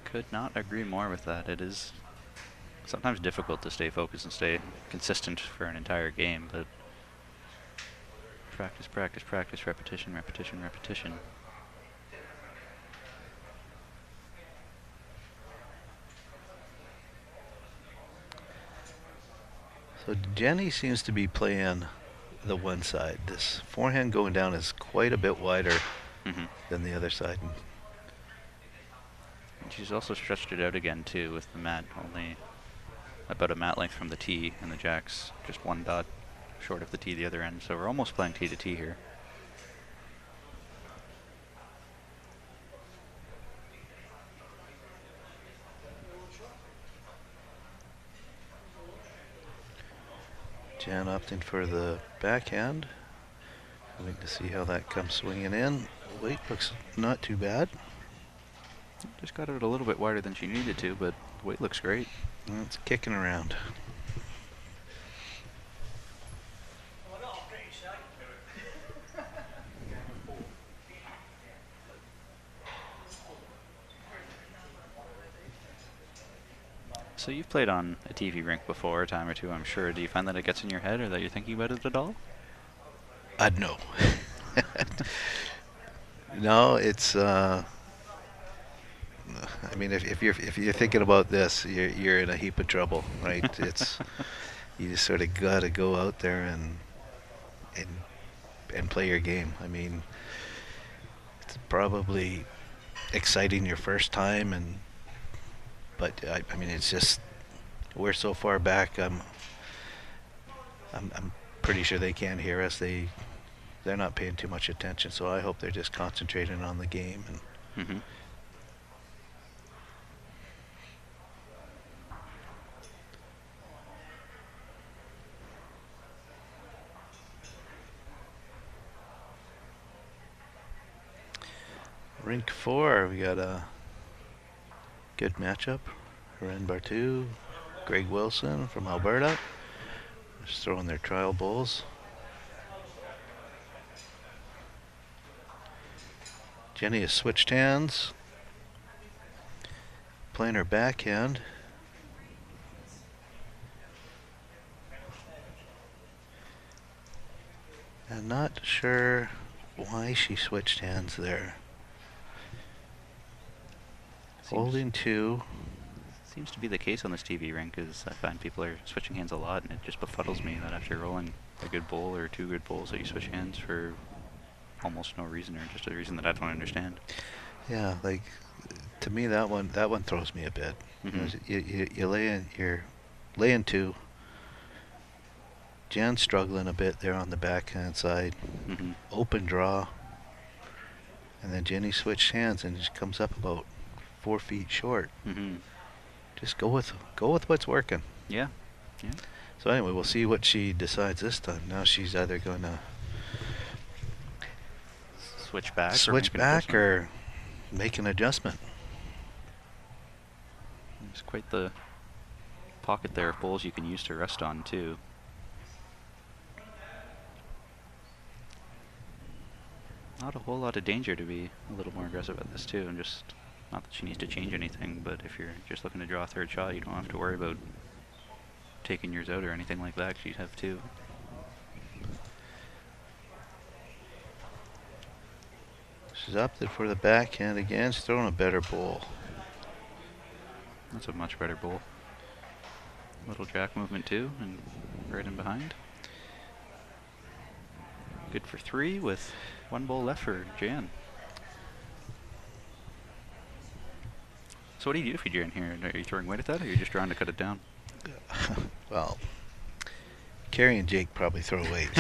Could not agree more with that. It is sometimes difficult to stay focused and stay consistent for an entire game, but practice, repetition. So Jenny seems to be playing the one side. This forehand going down is quite a bit wider than the other side. And she's also stretched it out again too with the mat only about a mat length from the tee, and the jack's just 1 dot short of the tee the other end. So we're almost playing tee to tee here. Jan opting for the backhand. Waiting to see how that comes swinging in. Weight looks not too bad. Just got it a little bit wider than she needed to, but weight looks great. Well, it's kicking around. So you've played on a TV rink before, a time or two, I'm sure. Do you find that it gets in your head or that you're thinking about it at all? No. No, it's. I mean, if you're thinking about this, you're in a heap of trouble, right? It's you just sort of gotta go out there and play your game. I mean, it's probably exciting your first time, but I mean, it's just we're so far back. I'm pretty sure they can't hear us. They're not paying too much attention, so I hope they're just concentrating on the game. Mm-hmm. Rink 4, we got a good matchup. Ren Bartu, Greg Wilson from Alberta. Just throwing their trial bowls. Jenny has switched hands. Playing her backhand. I'm not sure why she switched hands there. Holding 2. Seems to be the case on this TV rink, is I find people are switching hands a lot, and it just befuddles me that after rolling a good bowl or 2 good bowls that you switch hands for almost no reason, or just a reason that I don't understand. Yeah, like to me that one throws me a bit. Mm-hmm. You're laying 2. Jan's struggling a bit there on the backhand side. Mm-hmm. Open draw, and then Jenny switched hands and just comes up about 4 feet short. Mm-hmm. Just go with what's working. Yeah. Yeah. So anyway, we'll see what she decides this time. Now she's either going to Switch back or make an adjustment. There's quite the pocket there of bowls you can use to rest on too. Not a whole lot of danger to be a little more aggressive at this too, and just not that she needs to change anything, but if you're just looking to draw a third shot, you don't have to worry about taking yours out or anything like that, 'cause you'd have 2. She's opted for the backhand again. She's throwing a better bowl. That's a much better bowl. Little jack movement too, and right in behind. Good for 3 with 1 bowl left for Jan. So what do you do if you're in here? Are you throwing weight at that, or are you just trying to cut it down? Well, Carrie and Jake probably throw weight.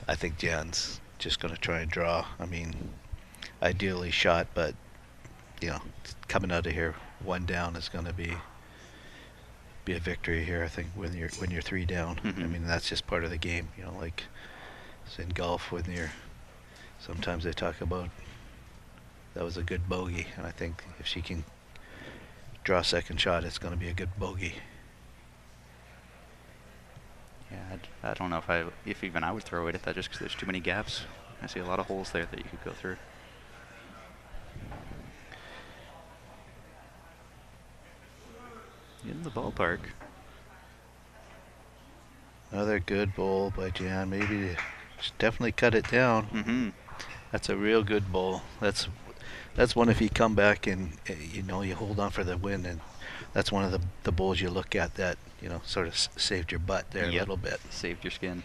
I think Jan's just going to try and draw. I mean, ideally shot, but you know, coming out of here 1 down is going to be a victory here. I think when you're 3 down. Mm-hmm. I mean, that's just part of the game. You know, like it's in golf when you're. Sometimes they talk about that was a good bogey, and I think if she can draw a second shot, it's going to be a good bogey. Yeah, I don't know if even I would throw weight at that, just because there's too many gaps. I see a lot of holes there that you could go through. In the ballpark. Another good bowl by Jan. Maybe definitely cut it down. Mm-hmm. That's a real good bowl. That's one if you come back and you know you hold on for the win, and that's one of the bowls you look at that you know sort of saved your butt there. Yep. A little bit. Saved your skin.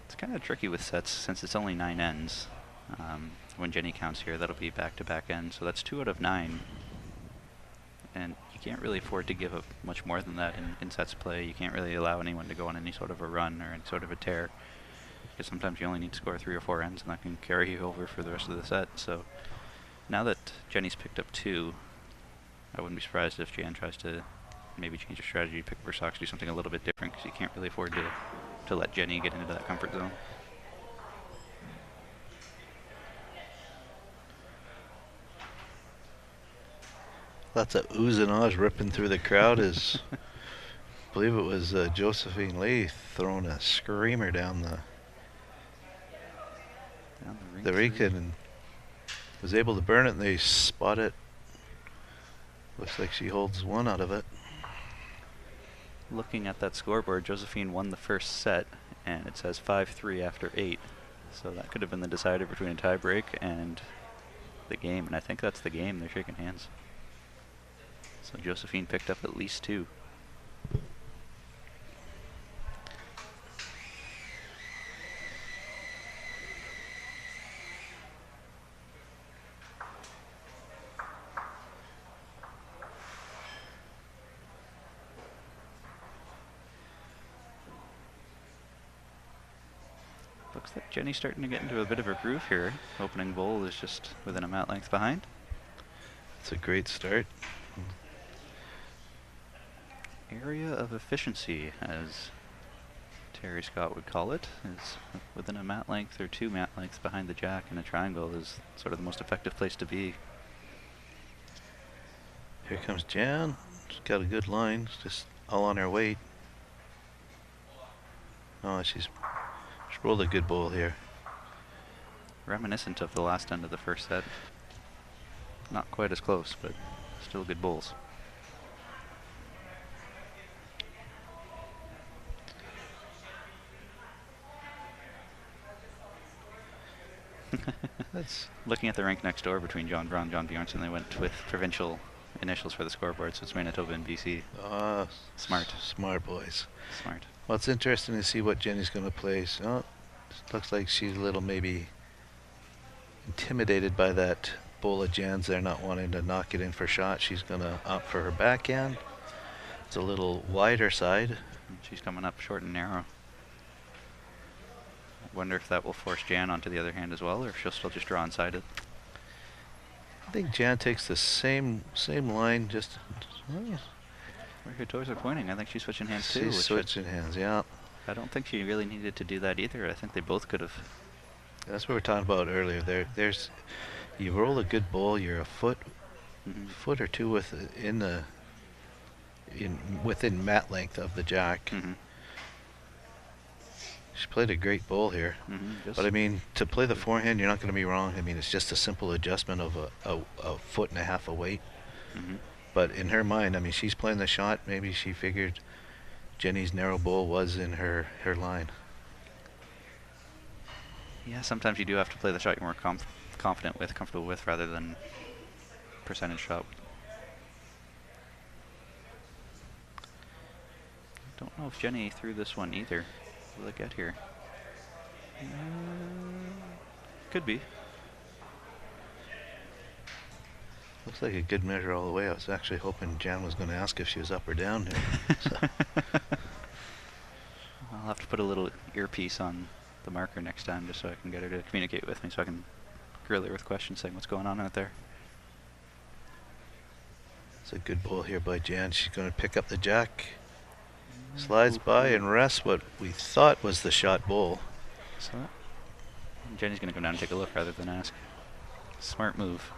It's kind of tricky with sets since it's only 9 ends. When Jenny counts here, that'll be back-to-back ends, so that's 2 out of 9. And you can't really afford to give up much more than that in sets play. You can't really allow anyone to go on any sort of a run or any sort of a tear, because sometimes you only need to score 3 or 4 ends, and that can carry you over for the rest of the set. So now that Jenny's picked up 2, I wouldn't be surprised if Jan tries to maybe change your strategy, pick up her socks, do something a little bit different, because you can't really afford to let Jenny get into that comfort zone. Lots of oohs and ahs ripping through the crowd as I believe it was Josephine Lee throwing a screamer down the rink and was able to burn it, and they spot it. Looks like she holds one out of it. Looking at that scoreboard, Josephine won the first set, and it says 5-3 after 8. So that could have been the decider between a tie break and the game, and I think that's the game. They're shaking hands. So Josephine picked up at least 2. Looks like Jenny's starting to get into a bit of a groove here. Opening bowl is just within a mat length behind. It's a great start. Area of efficiency, as Terry Scott would call it, is within a mat length or 2 mat lengths behind the jack, and a triangle is sort of the most effective place to be. Here comes Jan. She's got a good line. It's just all on her weight. Oh, she's rolled a good bowl here. Reminiscent of the last end of the first set. Not quite as close, but still good bowls. That's looking at the rink next door between John Braun and John Bjornsson. They went with provincial initials for the scoreboard, so it's Manitoba and BC. Smart. Smart boys. Smart. Well, it's interesting to see what Jenny's going to play. So, looks like she's a little maybe intimidated by that bowl of Jan's there, not wanting to knock it in for shot. She's going to opt for her backhand. It's a little wider side. And she's coming up short and narrow. I wonder if that will force Jan onto the other hand as well, or if she'll still just draw unsided. I think Jan takes the same line, just... Where her toes are pointing, I think she's switching hands too. She's switching hands, yeah. I don't think she really needed to do that either. I think they both could have. That's what we were talking about earlier. There's, you roll a good bowl, you're a foot or two within mat length of the jack. She played a great bowl here. But I mean, to play the forehand, you're not going to be wrong. I mean, it's just a simple adjustment of a foot and a half of weight. But in her mind, I mean, she's playing the shot. Maybe she figured Jenny's narrow bowl was in her line. Yeah, sometimes you do have to play the shot you're more comfortable with, rather than percentage shot. Don't know if Jenny threw this one either. What will I get here? Could be. Looks like a good measure all the way. I was actually hoping Jan was going to ask if she was up or down here. So. I'll have to put a little earpiece on the marker next time just so I can get her to communicate with me, so I can grill her with questions saying what's going on out there. It's a good bowl here by Jan. She's going to pick up the jack. Slides by and rests what we thought was the shot bowl. So Jenny's going to go down and take a look rather than ask. Smart move.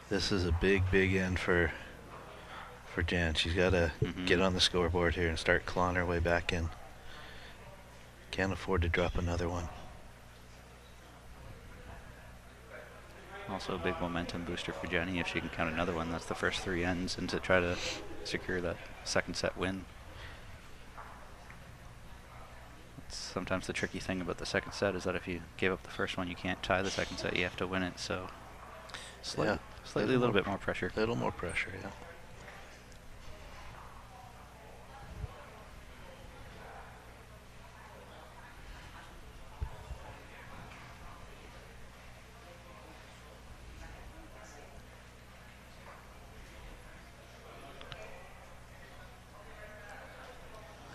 This is a big end for Jan. She's got to get on the scoreboard here and start clawing her way back in. Can't afford to drop another one. Also a big momentum booster for Jenny if she can count another one. That's the first 3 ends, and to try to secure that second set win. That's sometimes the tricky thing about the second set is that if you give up the first one, you can't tie the second set. You have to win it. So slightly a little bit more pressure. A little more pressure, yeah.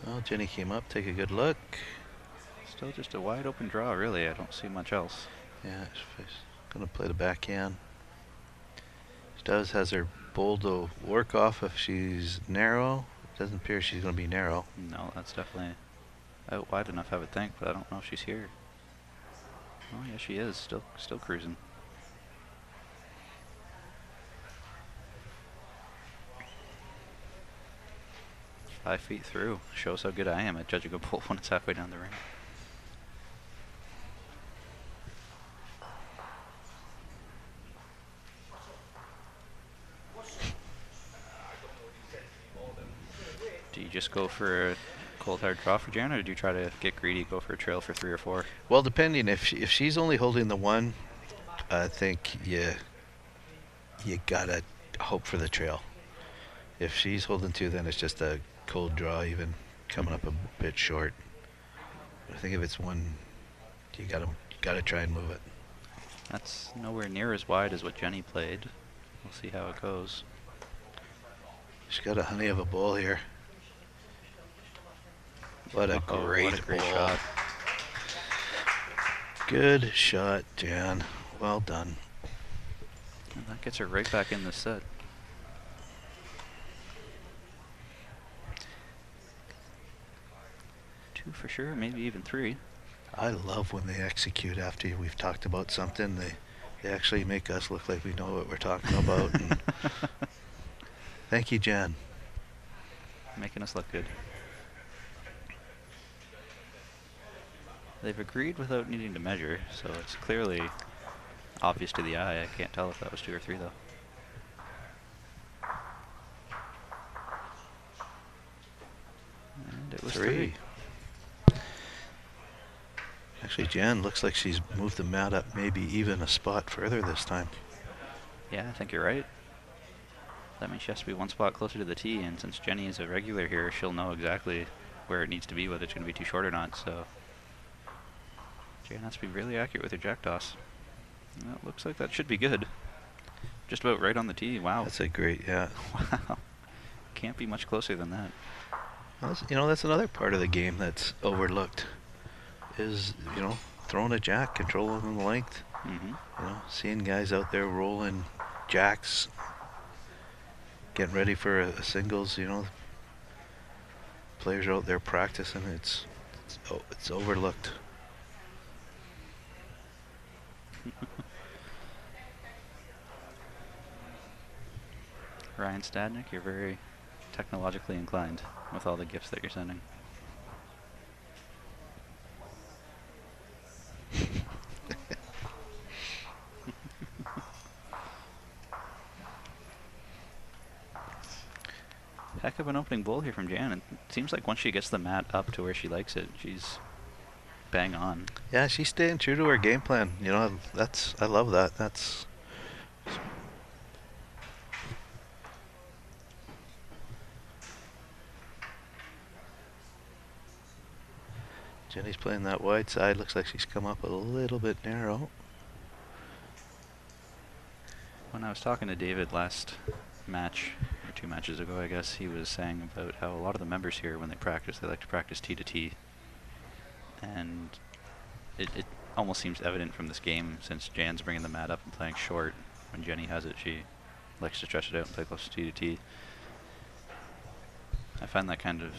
Well, Jenny came up, take a good look. Still just a wide open draw, really. I don't see much else. Yeah, she's gonna play the backhand. She has her bowl to work off if she's narrow. It doesn't appear she's gonna be narrow. No, that's definitely out wide enough, I would think, but I don't know if she's here. Oh, yeah, she is. Still cruising. "5 feet through." Shows how good I am at judging a bowl when it's halfway down the ring. Do you just go for a cold hard draw for Jan, or do you try to get greedy, go for a trail for 3 or 4? Well, depending if she's only holding the one, I think you gotta hope for the trail. If she's holding 2, then it's just a cold draw, even coming up a bit short. But I think if it's 1, you gotta try and move it. That's nowhere near as wide as what Jenny played. We'll see how it goes. She's got a honey of a bowl here. What a great bowl. Shot. Good shot, Jan. Well done. And that gets her right back in the set. Two for sure, maybe even 3. I love when they execute after we've talked about something. They actually make us look like we know what we're talking about. And thank you, Jan. Making us look good. They've agreed without needing to measure, so it's clearly obvious to the eye. I can't tell if that was 2 or 3, though. And it was 3. Actually, Jan looks like she's moved the mat up maybe even a spot further this time. Yeah, I think you're right. That means she has to be 1 spot closer to the tee, and since Jenny is a regular here, she'll know exactly where it needs to be, whether it's going to be too short or not, so Jan has to be really accurate with her jack toss. And that looks like that should be good. Just about right on the tee. Wow. That's a great, yeah. Wow. Can't be much closer than that. Well, that's another part of the game that's overlooked. Is, throwing a jack, controlling the length. Seeing guys out there rolling jacks, getting ready for a singles. Players are out there practicing. It's overlooked. Ryan Stadnick, you're very technologically inclined with all the gifts that you're sending. Heck of an opening bowl here from Jan. It seems like once she gets the mat up to where she likes it, she's bang on. Yeah, she's staying true to her game plan. I love that. That's Jenny's playing that wide side. Looks like she's come up a little bit narrow. When I was talking to David last match, or 2 matches ago, I guess, he was saying about how a lot of the members here, when they practice, they like to practice tee to tee. And it almost seems evident from this game, since Jan's bringing the mat up and playing short. When Jenny has it, she likes to stretch it out and play close to tee to tee. I find that kind of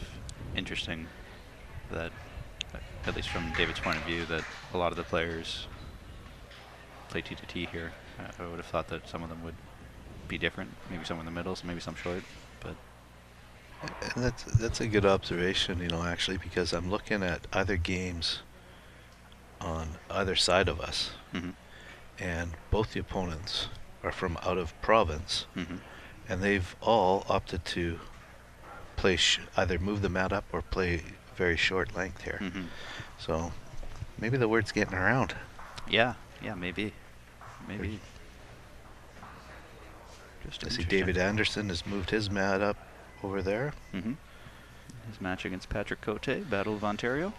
interesting, that, at least from David's point of view, that a lot of the players play tee to tee here. I would have thought that some of them would be different, maybe some in the middle, maybe some short, but and that's a good observation, actually, because I'm looking at other games on either side of us, and both the opponents are from out of province, and they've all opted to play either move the mat up or play very short length here. So maybe the word's getting around. Yeah, maybe. Just I see David Anderson has moved his mat up over there. His match against Patrick Cote, Battle of Ontario.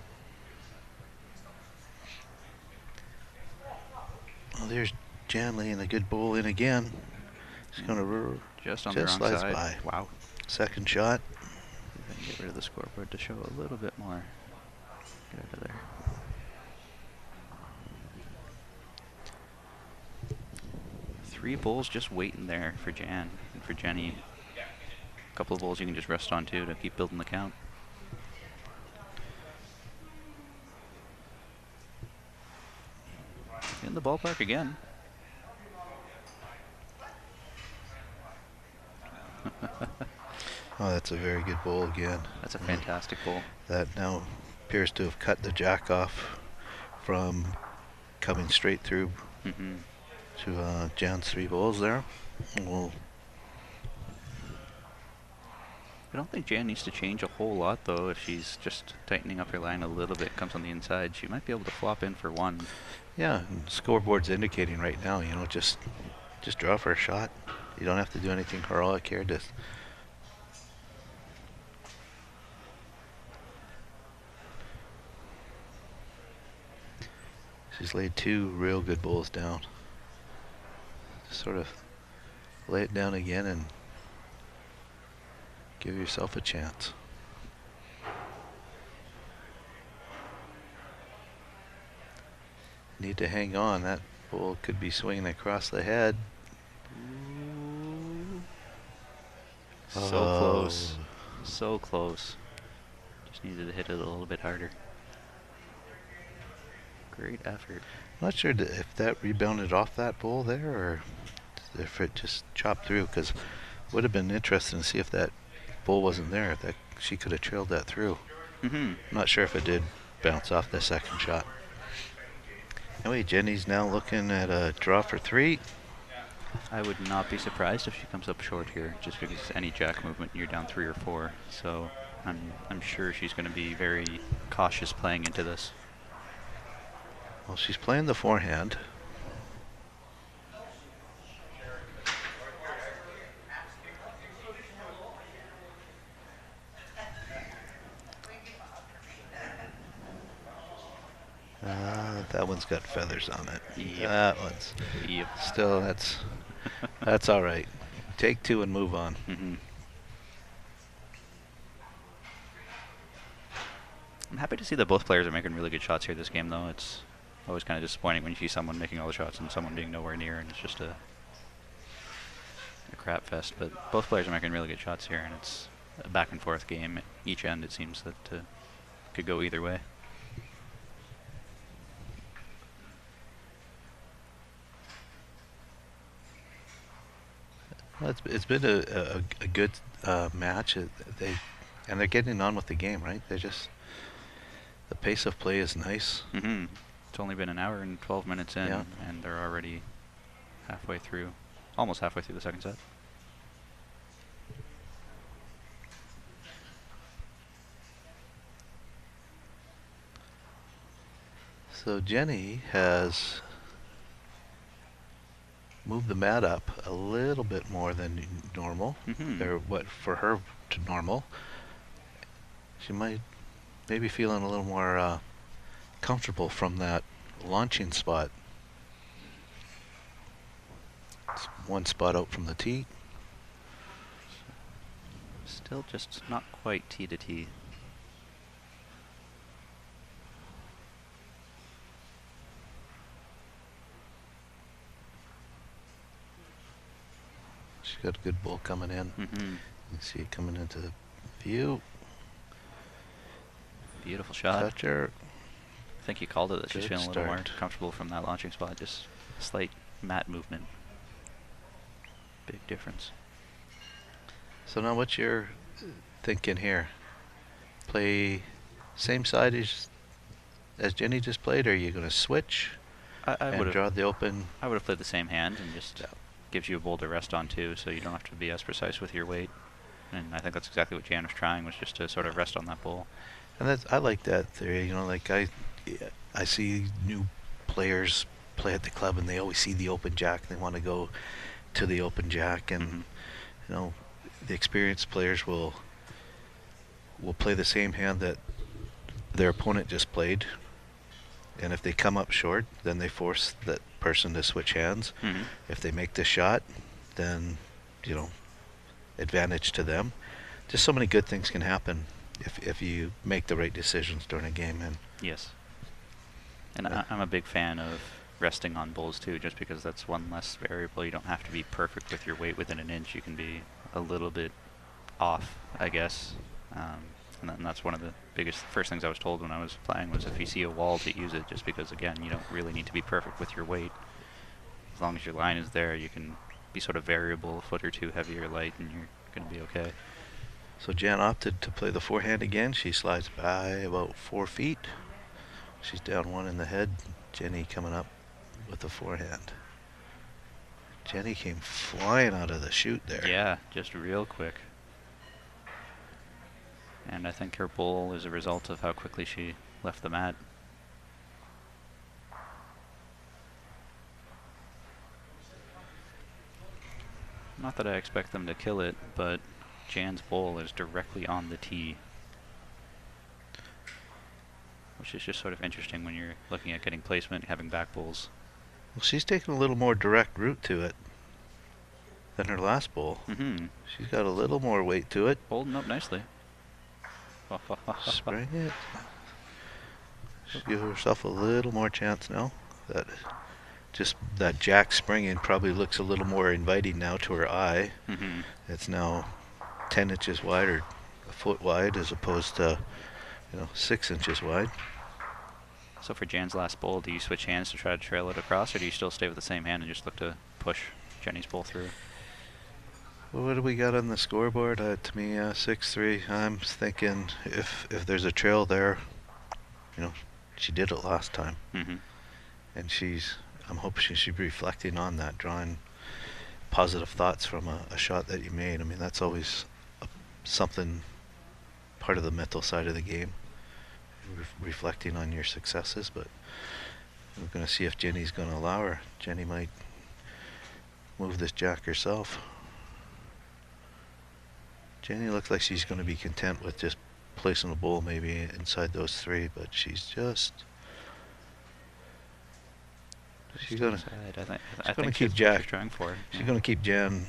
Well, there's Jan laying a good bowl in again. She's going to just on the wrong side. By. Wow. Second shot. Get rid of the scoreboard to show a little bit more. Get out of there. 3 bowls just waiting there for Jan and for Jenny. A couple of bowls you can just rest on too to keep building the count. In the ballpark again. Oh, that's a very good bowl again. That's a fantastic bowl. That now appears to have cut the jack off from coming straight through to Jan's 3 bowls there. Well, I don't think Jan needs to change a whole lot though. If she's just tightening up her line a little bit, comes on the inside, she might be able to flop in for 1. yeah, and scoreboard's indicating right now, you know, just draw for a shot. You don't have to do anything heroic here. Just she's laid 2 real good bowls down. Just sort of lay it down again and give yourself a chance. Need to hang on. That bowl could be swinging across the head. So close. So close. Just needed to hit it a little bit harder. Great effort. I'm not sure if that rebounded off that bowl there or if it just chopped through, because would have been interesting to see if that bowl wasn't there, if that she could have trailed that through. I'm not sure if it did bounce off the second shot. Anyway, Jenny's now looking at a draw for 3. I would not be surprised if she comes up short here, just because any jack movement you're down 3 or 4. So I'm sure she's going to be very cautious playing into this. Well, she's playing the forehand. That one's got feathers on it. Yep. That one's still, that's all right. Take 2 and move on. I'm happy to see that both players are making really good shots here this game, though. It's always kind of disappointing when you see someone making all the shots and someone being nowhere near, and it's just a crap fest. But both players are making really good shots here, and it's a back and forth game. At each end, it seems that could go either way. Well, it's been a good match. They're getting on with the game, right? The pace of play is nice. It's only been an hour and 12 minutes in, and they're already halfway through, almost halfway through the second set. So Jenny has moved the mat up a little bit more than normal, or what for her to normal. She might maybe feeling a little more comfortable from that launching spot. It's 1 spot out from the tee. Still just not quite tee to tee. She's got a good ball coming in. You see it coming into the view. Beautiful shot. Toucher. I think you called it that she's Good feeling a little more start. comfortable from that launching spot. Just slight mat movement. Big difference. So now what's your thinking here? Play same side as Jenny just played, or are you going to switch I and would draw have the open? I would have played the same hand and just gives you a bowl to rest on too, so you don't have to be as precise with your weight. And I think that's exactly what Jan was trying, was just to sort of rest on that bowl. And I like that theory. You know, like I see new players play at the club and they always see the open jack and they want to go to the open jack, and you know, the experienced players will play the same hand that their opponent just played, and if they come up short, then they force that person to switch hands. If they make the shot, then, you know, advantage to them. Just so many good things can happen if you make the right decisions during a game. And yes. And I'm a big fan of resting on bowls too, just because that's one less variable. You don't have to be perfect with your weight within an inch. You can be a little bit off, I guess. And that's one of the first things I was told when I was playing was if you see a wall to use it, just because, again, you don't really need to be perfect with your weight. As long as your line is there, you can be sort of variable, a foot or two heavy or light, and you're going to be okay. So Jan opted to play the forehand again. She slides by about 4 feet. She's down 1 in the head. Jenny coming up with the forehand. Jenny came flying out of the chute there. Yeah, just real quick. And I think her bowl is a result of how quickly she left the mat. Not that I expect them to kill it, but Jan's bowl is directly on the tee, which is just sort of interesting when you're looking at getting placement, having back bowls. Well, she's taken a little more direct route to it than her last bowl. Mm-hmm. She's got a little more weight to it. Holding up nicely. Spring it. She'll give herself a little more chance now. That jack springing probably looks a little more inviting now to her eye. Mm-hmm. It's now 10 inches wide or a foot wide as opposed to 6 inches wide. So for Jan's last bowl, do you switch hands to try to trail it across, or do you still stay with the same hand and just look to push Jenny's bowl through? Well, what do we got on the scoreboard? To me, 6-3. I'm thinking if there's a trail there, she did it last time. Mm-hmm. And I'm hoping she's reflecting on that, drawing positive thoughts from a shot that you made. I mean, that's always something, part of the mental side of the game, reflecting on your successes. But we're going to see if Jenny's going to allow her. Jenny might move this jack herself. Jenny looks like she's going to be content with just placing a bowl maybe inside those 3, but she's just... She's going to keep Jack. Trying for. She's going to keep Jan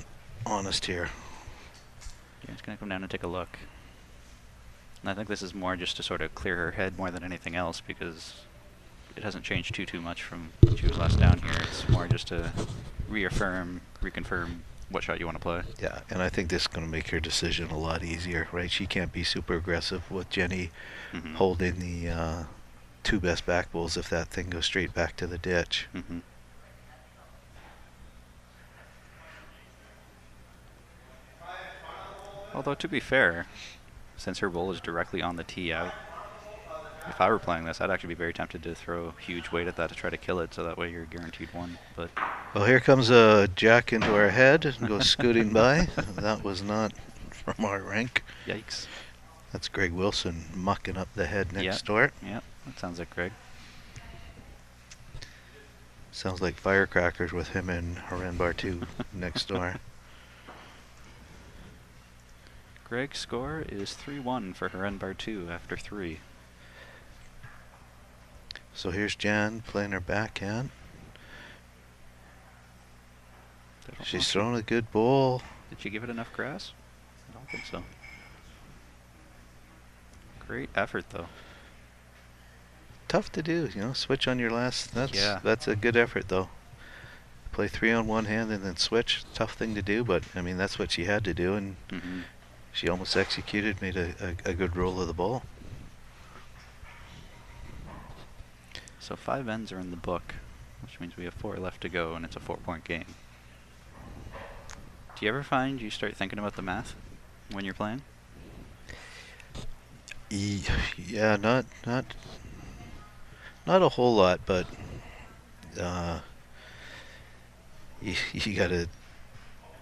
honest here. Jan's going to come down and take a look. And I think this is more just to sort of clear her head more than anything else, because it hasn't changed too much from when she was last down here. It's more just to reconfirm what shot you want to play. Yeah, and I think this is going to make her decision a lot easier, right? She can't be super aggressive with Jenny holding the 2 best back bowls if that thing goes straight back to the ditch. Mm-hmm. Although, to be fair, since her bowl is directly on the tee out, if I were playing this, I'd actually be very tempted to throw huge weight at that to try to kill it, so that way you're guaranteed 1. But well, here comes a jack into our head and goes scooting by. That was not from our rank. Yikes. That's Greg Wilson mucking up the head next door. Yep, that sounds like Greg. Sounds like firecrackers with him and Haran Bartu next door. Greg's score is 3-1 for Haran Bartu after 3. So here's Jan playing her backhand. She's throwing a good ball. Did she give it enough grass? I don't think so. Great effort, though. Tough to do, switch on your last. That's a good effort, though. Play 3 on one hand and then switch. Tough thing to do, but I mean that's what she had to do, and she almost executed, made a good roll of the ball. So 5 ends are in the book, which means we have 4 left to go, and it's a 4-point game. Do you ever find you start thinking about the math when you're playing? Yeah, not a whole lot, but you gotta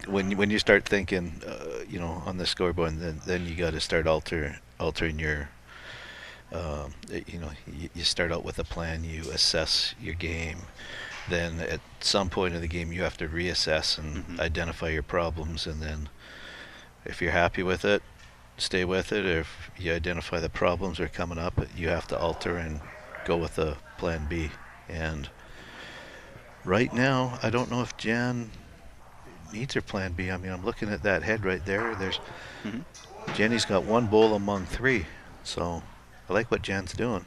when you start thinking, on the scoreboard, then you gotta start altering your. You start out with a plan, you assess your game, then at some point in the game you have to reassess and identify your problems, and then if you're happy with it, stay with it. If you identify the problems are coming up, you have to alter and go with a plan B. And right now, I don't know if Jan needs her plan B. I mean, I'm looking at that head right there. There's Jenny's got 1 bowl among 3, so I like what Jan's doing.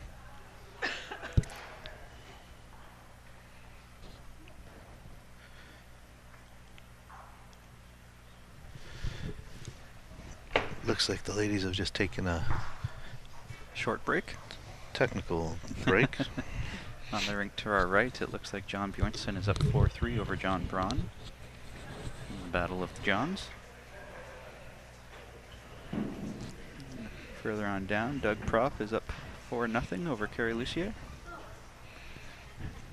looks like the ladies have just taken a Short break. technical break. On the rink to our right, it looks like John Bjornsson is up 4-3 over John Braun in the Battle of the Johns. Further on down, Doug Propp is up 4-0 over Kerry Lucier.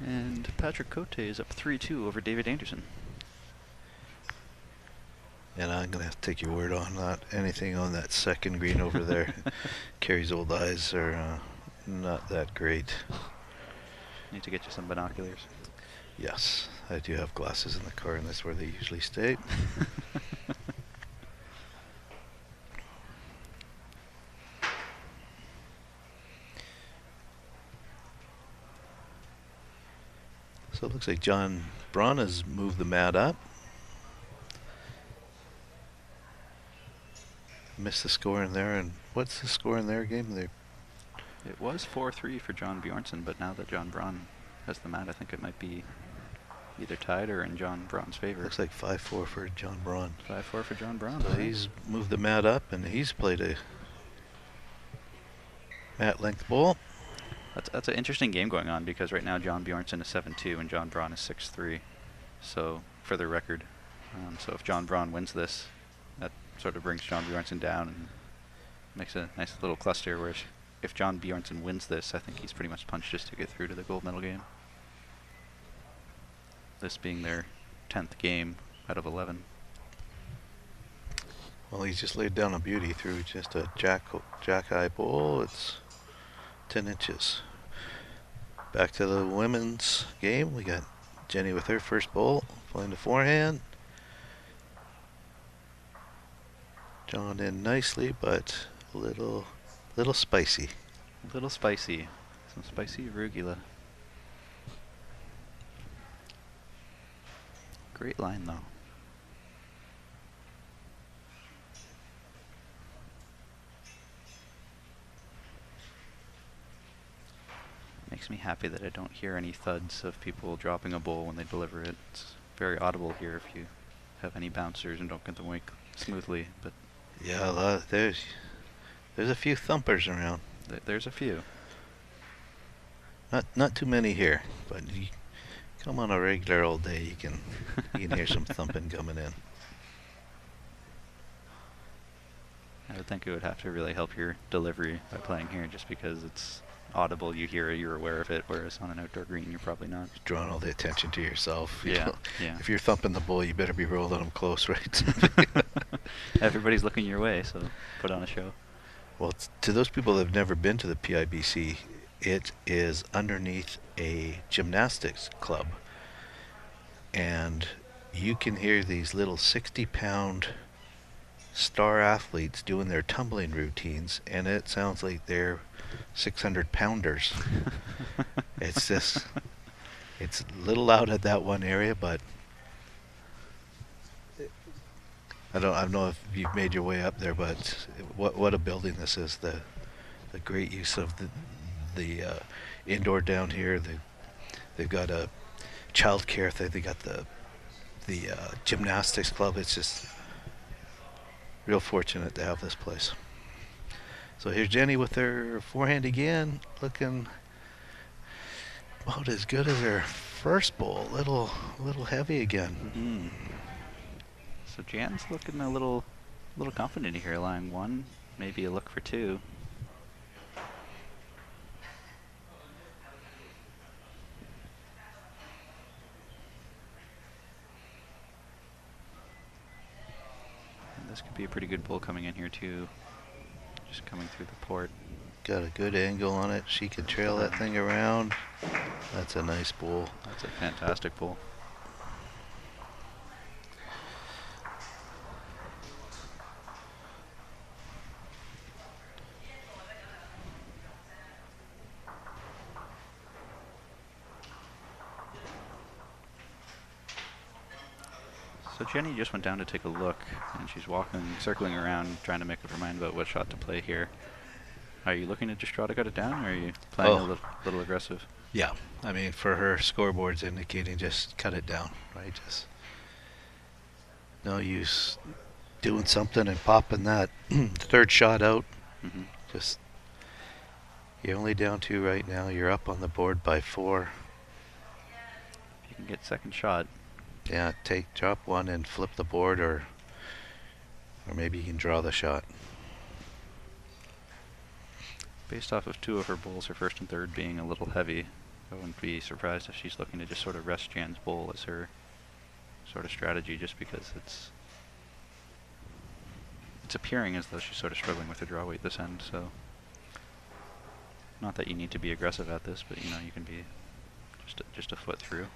And Patrick Cote is up 3-2 over David Anderson. And I'm going to have to take your word on not anything on that second green over there. Kerry's old eyes are not that great. Need to get you some binoculars. Yes, I do have glasses in the car, and that's where they usually stay. So it looks like John Braun has moved the mat up. Missed the score in there, and what's the score in their game? It was 4-3 for John Bjornsson, but now that John Braun has the mat, I think it might be either tied or in John Braun's favor. Looks like 5-4 for John Braun. 5-4 for John Braun. So he's moved the mat up, and he's played a mat length ball. That's an interesting game going on because right now John Bjornsson is 7-2 and John Braun is 6-3. So for the record, so if John Braun wins this, that sort of brings John Bjornsson down and makes a nice little cluster. Whereas if John Bjornsson wins this, I think he's pretty much punched his ticket through to the gold medal game. This being their 10th game out of 11. Well, he's just laid down a beauty through just a jack high ball. It's 10 inches. Back to the women's game. We got Jenny with her first ball, playing the forehand. John in nicely, but a little spicy. A little spicy. Some spicy arugula. Great line though. Makes me happy that I don't hear any thuds of people dropping a bowl when they deliver it. It's very audible here if you have any bouncers and don't get them awake smoothly. But Yeah, there's a few thumpers around. There's a few. Not too many here, but you come on a regular old day, you can hear some thumping coming in. I would think it would have to really help your delivery by playing here, just because it's audible, you hear it, you're aware of it, whereas on an outdoor green you're probably not. Drawing all the attention to yourself. You Yeah, know, yeah. If you're thumping the bull, you better be rolling them close, right? Everybody's looking your way, so put on a show. Well, to those people that have never been to the PIBC, it is underneath a gymnastics club. And you can hear these little 60-pound star athletes doing their tumbling routines, and it sounds like they're 600-pounders. It's just, it's a little loud at that one area, but I don't know if you've made your way up there, but what a building this is. The great use of the indoor down here. They've got a child care thing. They got the gymnastics club. It's just real fortunate to have this place. So here's Jenny with her forehand again, looking about as good as her first bowl. Little heavy again. Mm-hmm. So Jan's looking a little confident here, line one, maybe a look for two. And this could be a pretty good bull coming in here too, just coming through the port. Got a good angle on it. She can trail that thing around. That's a nice bull. That's a fantastic bull. So Jenny just went down to take a look, and she's circling around, trying to make up her mind about what shot to play here. Are you looking to just try to cut it down, or are you playing a little aggressive? Yeah, I mean, for her, scoreboard's indicating just cut it down, right? Just no use doing something and popping that third shot out. Mm-hmm. Just, you're only down 2 right now. You're up on the board by 4. You can get second shot. Yeah, drop 1 and flip the board, or maybe you can draw the shot. Based off of 2 of her bowls, her first and third being a little heavy, I wouldn't be surprised if she's looking to just sort of rest Jan's bowl as her sort of strategy, just because it's appearing as though she's sort of struggling with her draw weight this end. So, not that you need to be aggressive at this, but you know, you can be just a foot through.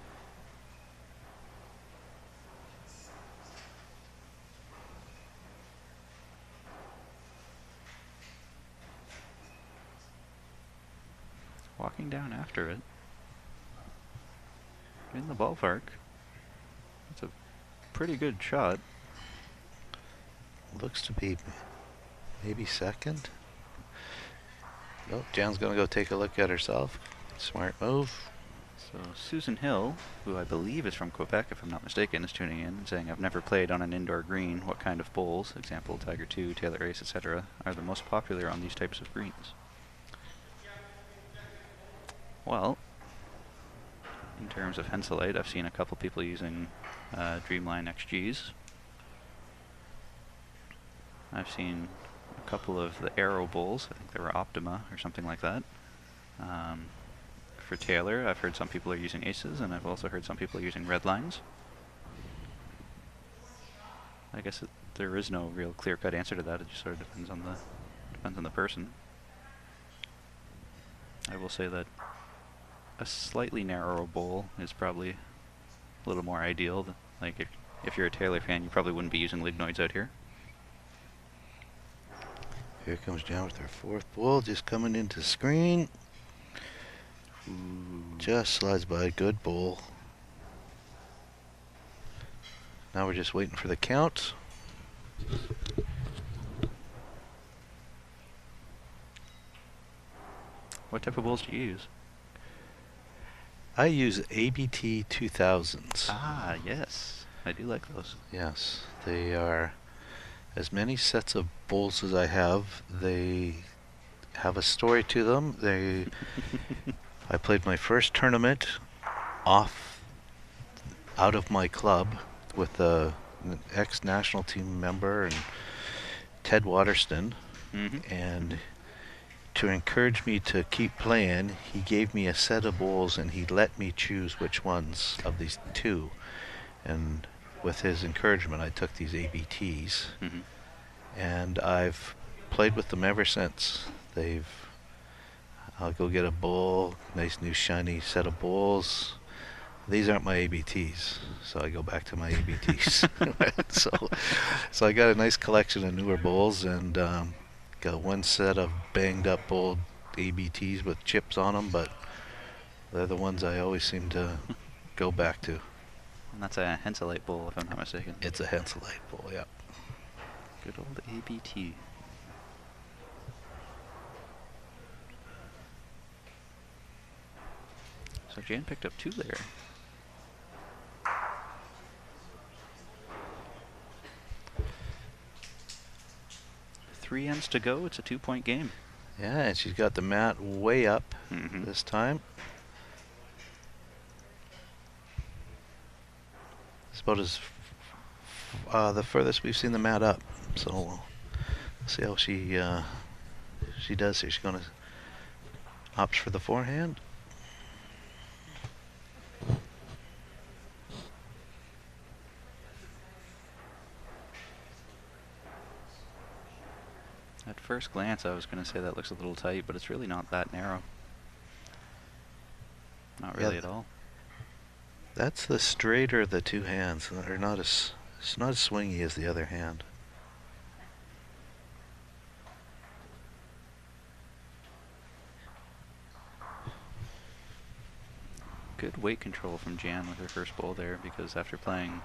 Walking down after it. In the ballpark. That's a pretty good shot. Looks to be maybe second. Nope, Jan's going to go take a look at herself. Smart move. So Susan Hill, who I believe is from Quebec, if I'm not mistaken, is tuning in and saying, I've never played on an indoor green. What kind of bowls, example Tiger 2, Taylor Ace, etc., are the most popular on these types of greens? Well, in terms of Henselite, I've seen a couple people using Dreamline XGs. I've seen a couple of the Aero bowls. I think they were Optima or something like that. For Taylor, I've heard some people are using Aces, and I've also heard some people are using Red Lines. I guess there is no real clear-cut answer to that. It just sort of depends on the person. I will say that a slightly narrower bowl is probably a little more ideal. Like if you're a Taylor fan, you probably wouldn't be using Lignoids out here. Here comes Jan with her 4th bowl, just coming into screen. Ooh. Just slides by. Good bowl. Now we're just waiting for the count. What type of bowls do you use? I use ABT 2000s. Ah, yes. I do like those. Yes, they are as many sets of bowls as I have. They have a story to them. I played my first tournament out of my club with an ex-national team member and Ted Waterston, and to encourage me to keep playing, he gave me a set of bowls and he let me choose which ones of these 2. And with his encouragement, I took these ABTs, and I've played with them ever since. I'll go get a bowl, nice new shiny set of bowls. These aren't my ABTs, so I go back to my ABTs. so I got a nice collection of newer bowls, and got one set of banged up old ABTs with chips on them, but they're the ones I always seem to go back to. And that's a Henselite bowl, if I'm not mistaken. It's a Henselite bowl, yeah. Good old ABT. So Jan picked up 2 there. 3 ends to go. It's a 2-point game. Yeah, and she's got the mat way up this time. It's about as the furthest we've seen the mat up. So we'll see how she does here. She's going to opt for the forehand. At first glance, I was going to say that looks a little tight, but it's really not that narrow. Not really at all. That's the straighter of the 2 hands. They're not it's not as swingy as the other hand. Good weight control from Jan with her first bowl there, because after playing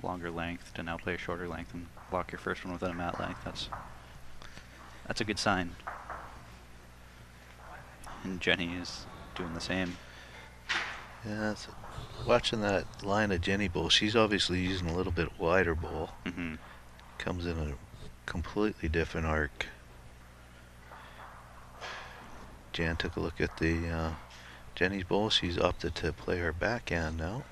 longer length to now play a shorter length and block your first one within a mat length, that's a good sign. And Jenny is doing the same. Yeah, watching that line of Jenny bowl, she's obviously using a little bit wider bowl. Comes in a completely different arc. Jan took a look at the Jenny's bowl. She's opted to play her backhand now.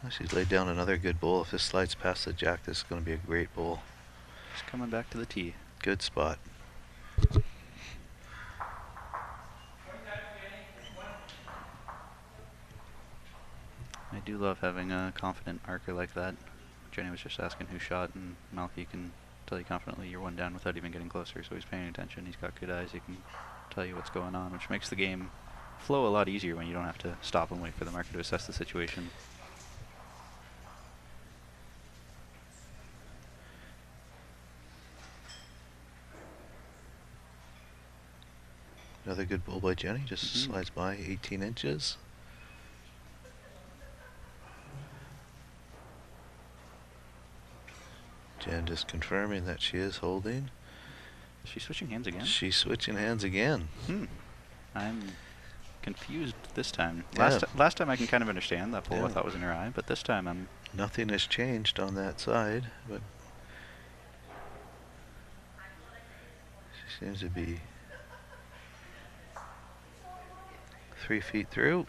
She's laid down another good bowl. If this slides past the jack, this is going to be a great bowl. She's coming back to the tee. Good spot. I do love having a confident arcer like that. Jenny was just asking who shot, and Malky can tell you confidently you're one down without even getting closer, so he's paying attention. He's got good eyes. He can tell you what's going on, which makes the game flow a lot easier when you don't have to stop and wait for the marker to assess the situation. Another good bowl by Jenny. Just slides by 18 inches. Jen just confirming that she is holding. She's switching hands again? She's switching hands again. I'm confused this time. Yeah. Last time I can kind of understand. That pole I Yeah. thought was in her eye, but this time I'm... Nothing has changed on that side, but she seems to be 3 feet through.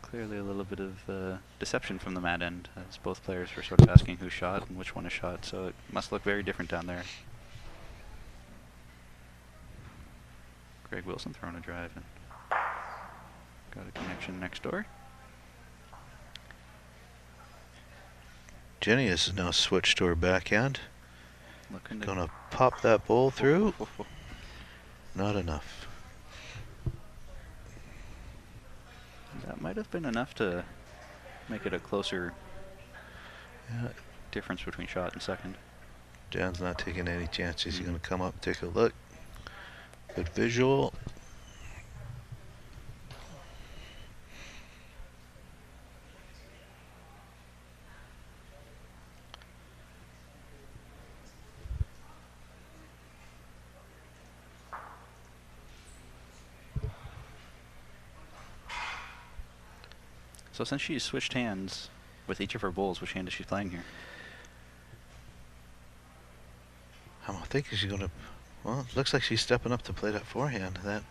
Clearly a little bit of deception from the mat end, as both players were sort of asking who shot and which one is shot, so it must look very different down there. Greg Wilson throwing a drive and got a connection next door. Jenny has now switched to her backhand. Looking to Gonna pop that bowl through. Not enough. That might have been enough to make it a closer Yeah, difference between shot and second. Jan's not taking any chances. He's gonna come up and take a look. Good visual. So since she's switched hands with each of her bowls, which hand is she playing here? I'm thinking she's gonna. Well, it looks like she's stepping up to play that forehand. That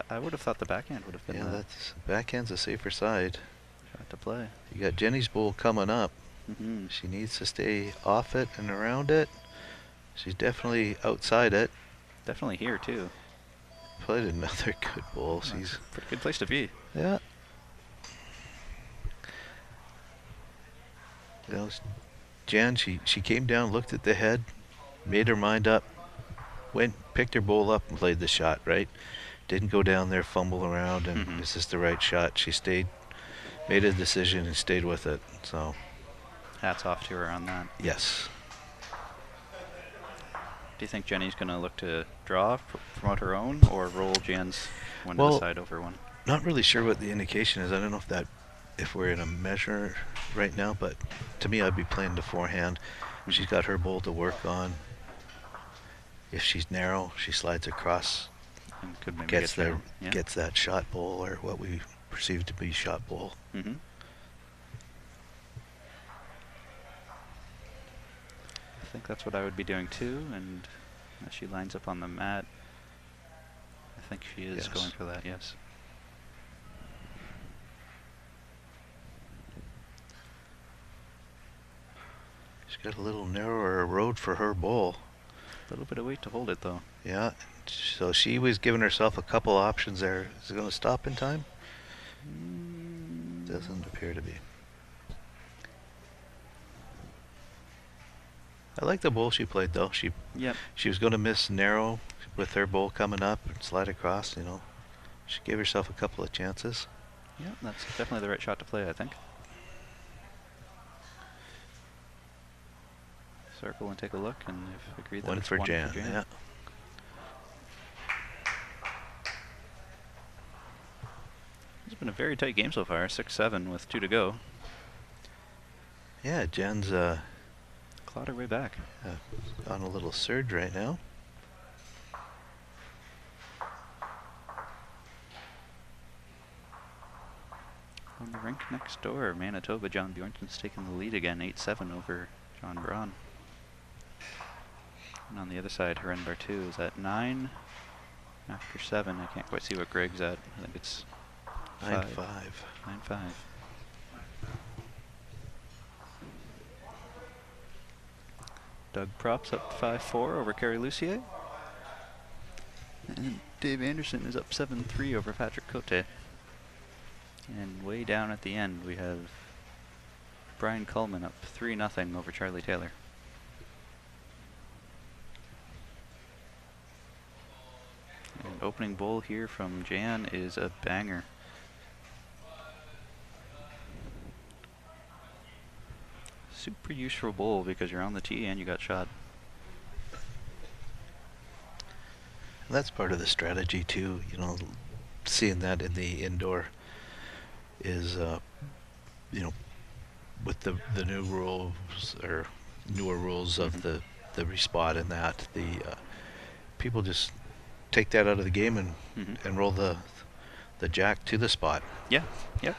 I would have thought the backhand would have been yeah, the that's backhand's a safer side. shot to play. You got Jenny's bowl coming up. She needs to stay off it and around it. She's definitely outside it. Definitely here too. Played another good bowl. That's She's a pretty good place to be. yeah. You know, Jan, she came down, looked at the head, made her mind up, went, picked her bowl up and played the shot, right? Didn't go down there, fumble around, and is this the right shot? She stayed, made a decision and stayed with it. So, Hats off to her on that. yes. Do you think Jenny's going to look to draw, promote her own, or roll Jan's one to Well, the side over one? Not really sure what the indication is. I don't know if we're in a measure right now, but to me, I'd be playing the forehand. She's got her bowl to work on. If she's narrow, she slides across, And could maybe gets get there, there. Yeah. gets that shot bowl or what we perceive to be shot bowl. Mm-hmm. I think that's what I would be doing too, and as she lines up on the mat, I think she is Yes. going for that, yes. She's got a little narrower road for her bowl. A little bit of weight to hold it though. Yeah, so she was giving herself a couple options there. Is it going to stop in time? Doesn't appear to be. I like the bowl she played though. Yep. She was going to miss narrow with her bowl coming up and slide across, you know. She gave herself a couple of chances. Yep, that's definitely the right shot to play, I think. Circle and take a look, and they've agreed that One it's for one Jan, for Jan. yeah. It's been a very tight game so far, 6-7 with 2 to go. Yeah, Jan's clawed her way back. On a little surge right now. On the rink next door, Manitoba, John Bjornson's taking the lead again, 8-7 over John Braun. And on the other side, Haren Bartu is at 9 after 7. I can't quite see what Greg's at. I think it's 9-5. 9-5. Doug Props up 5-4 over Kerry Lucier. And Dave Anderson is up 7-3 over Patrick Cote. And way down at the end, we have Brian Cullman up 3-0 over Charlie Taylor. And opening bowl here from Jan is a banger. Super useful bowl because you're on the tee and you got shot. That's part of the strategy too, you know, seeing that in the indoor is, you know, with the new rules or newer rules of the respot and that, people just take that out of the game and roll the jack to the spot. Yeah, yep.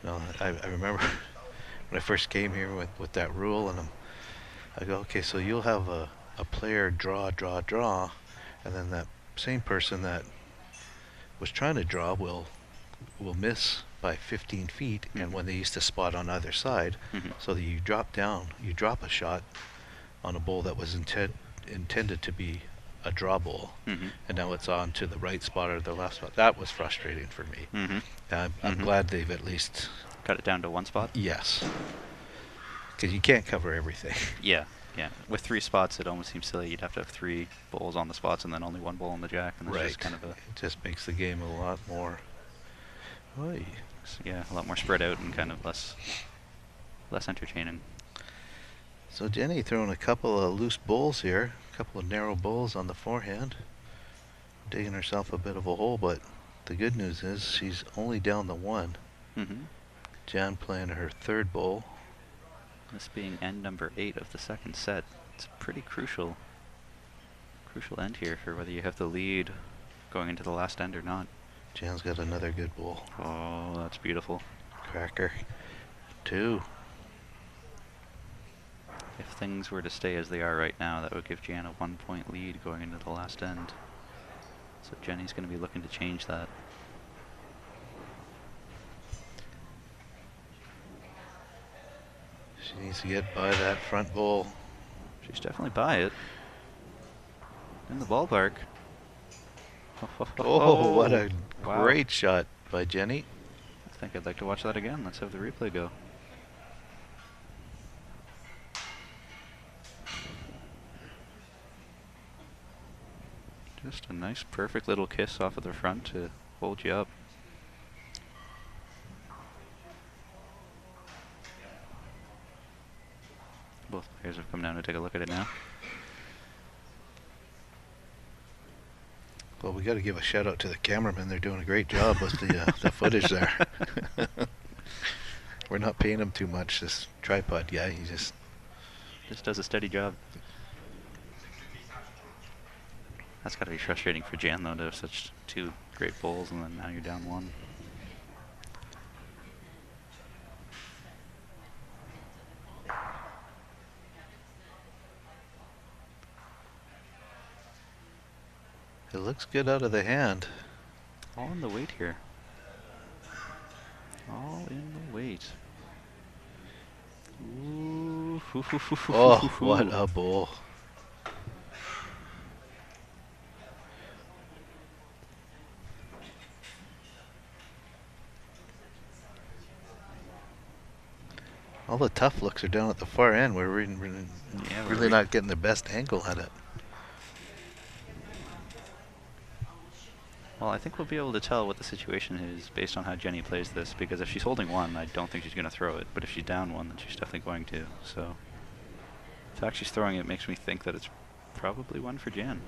No, I remember when I first came here with that rule, and I go, okay, so you'll have a player draw, and then that same person that was trying to draw will miss by 15 feet, and when they used to spot on either side, so that you drop a shot on a bowl that was intended to be a draw bowl, and now it's on to the right spot or the left spot. That was frustrating for me. I'm glad they've at least cut it down to one spot. Yes, because you can't cover everything. Yeah. With 3 spots, it almost seems silly. You'd have to have 3 bowls on the spots and then only 1 bowl on the jack, and it's just kind of a. It just makes the game a lot more. Oy. Yeah, a lot more spread out and kind of less entertaining. So Jenny throwing a couple of loose bowls here, a couple of narrow bowls on the forehand, digging herself a bit of a hole. But the good news is she's only down the 1. Jan playing her 3rd bowl. This being end number 8 of the 2nd set. It's a pretty crucial end here for whether you have the lead going into the last end or not. Jan's got another good bowl. Oh, that's beautiful. Cracker. 2. If things were to stay as they are right now, that would give Jan a 1-point lead going into the last end. So Jenny's going to be looking to change that. She needs to get by that front bowl. She's definitely by it. In the ballpark. Oh, what a great shot by Jenny. I think I'd like to watch that again. Let's have the replay go. Just a nice, perfect little kiss off of the front to hold you up. Both players have come down to take a look at it now. Well, we got to give a shout out to the cameraman. They're doing a great job with the footage there. We're not paying him too much. This tripod guy, he just does a steady job. That's got to be frustrating for Jan though, to have such 2 great bowls and then now you're down 1. It looks good out of the hand. All in the weight here. All in the weight. Ooh. Oh, what a bowl. All the tough looks are down at the far end. We're really not getting the best angle at it. Well, I think we'll be able to tell what the situation is based on how Jenny plays this, because if she's holding 1, I don't think she's going to throw it, but if she's down 1, then she's definitely going to. So the fact she's throwing it makes me think that it's probably 1 for Jan.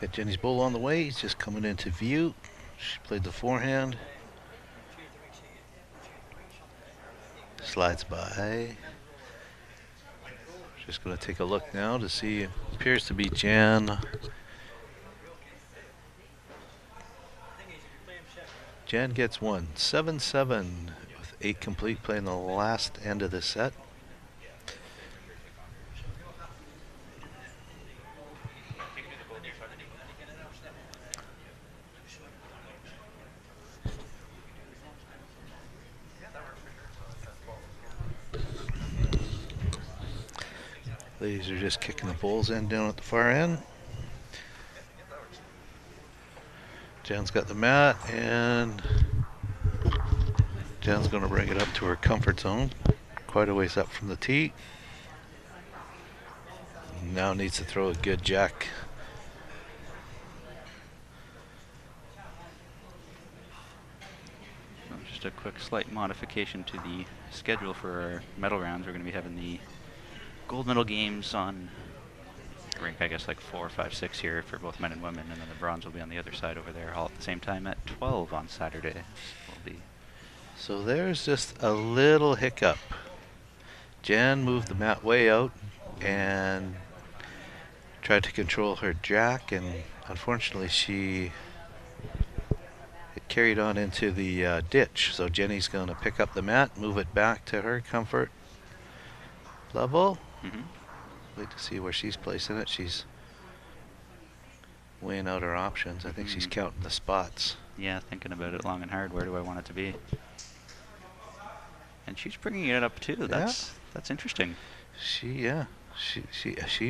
Got Jenny's bull on the way. He's just coming into view. She played the forehand. Slides by. Just going to take a look now to see. Appears to be Jan. Jan gets one. 7-7 with 8 complete, playing the last end of the set. Ladies are just kicking the balls in down at the far end. Jan's got the mat, and Jan's going to bring it up to her comfort zone. Quite a ways up from the tee. Now needs to throw a good jack. Just a quick slight modification to the schedule for our medal rounds. We're going to be having the gold medal games on rink, I guess, like 4, 5, 6 here for both men and women, and then the bronze will be on the other side over there, all at the same time at 12 on Saturday. So there's just a little hiccup. Jan moved the mat way out and tried to control her jack, and unfortunately it carried on into the ditch. So Jenny's going to pick up the mat, move it back to her comfort level. Wait to see where she's placing it. She's weighing out her options. I think she's counting the spots. Yeah, thinking about it long and hard. Where do I want it to be? And she's bringing it up too. That's interesting. She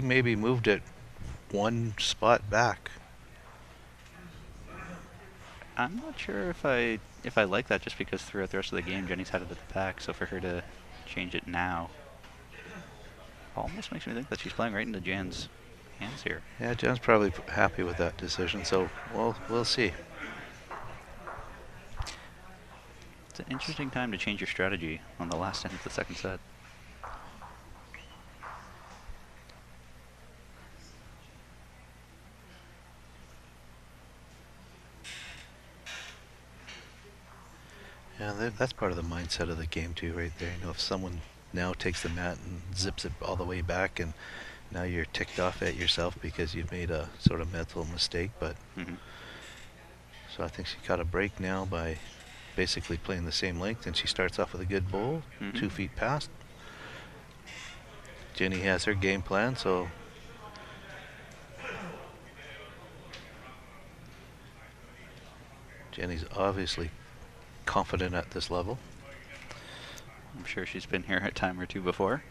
maybe moved it one spot back. I'm not sure if I like that, just because throughout the rest of the game Jenny's had it at the pack. So for her to change it now almost makes me think that she's playing right into Jan's hands here. Yeah, Jan's probably happy with that decision. So we'll see. It's an interesting time to change your strategy on the last end of the second set. Yeah, that's part of the mindset of the game too, right there. You know, if someone now takes the mat and zips it all the way back, and now you're ticked off at yourself because you've made a sort of mental mistake. But so I think she caught a break now by basically playing the same length, and she starts off with a good bowl, 2 feet past. Jenny has her game plan, so Jenny's obviously confident at this level. I'm sure she's been here a time or two before.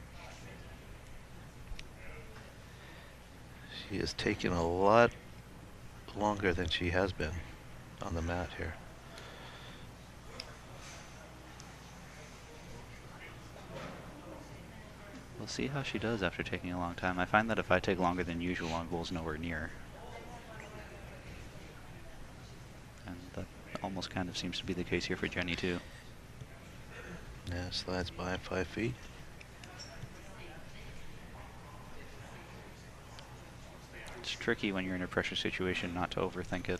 She is taking a lot longer than she has been on the mat here. We'll see how she does after taking a long time. I find that if I take longer than usual on bowls, nowhere near. And that almost kind of seems to be the case here for Jenny too. Yeah, slides by 5 feet. It's tricky when you're in a pressure situation not to overthink it.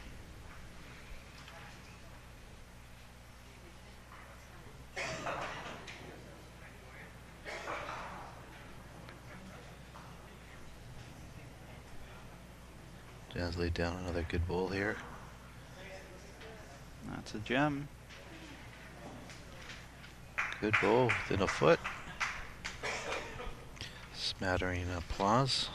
Jan's laid down another good bowl here. That's a gem. Good bowl within a foot. Smattering applause.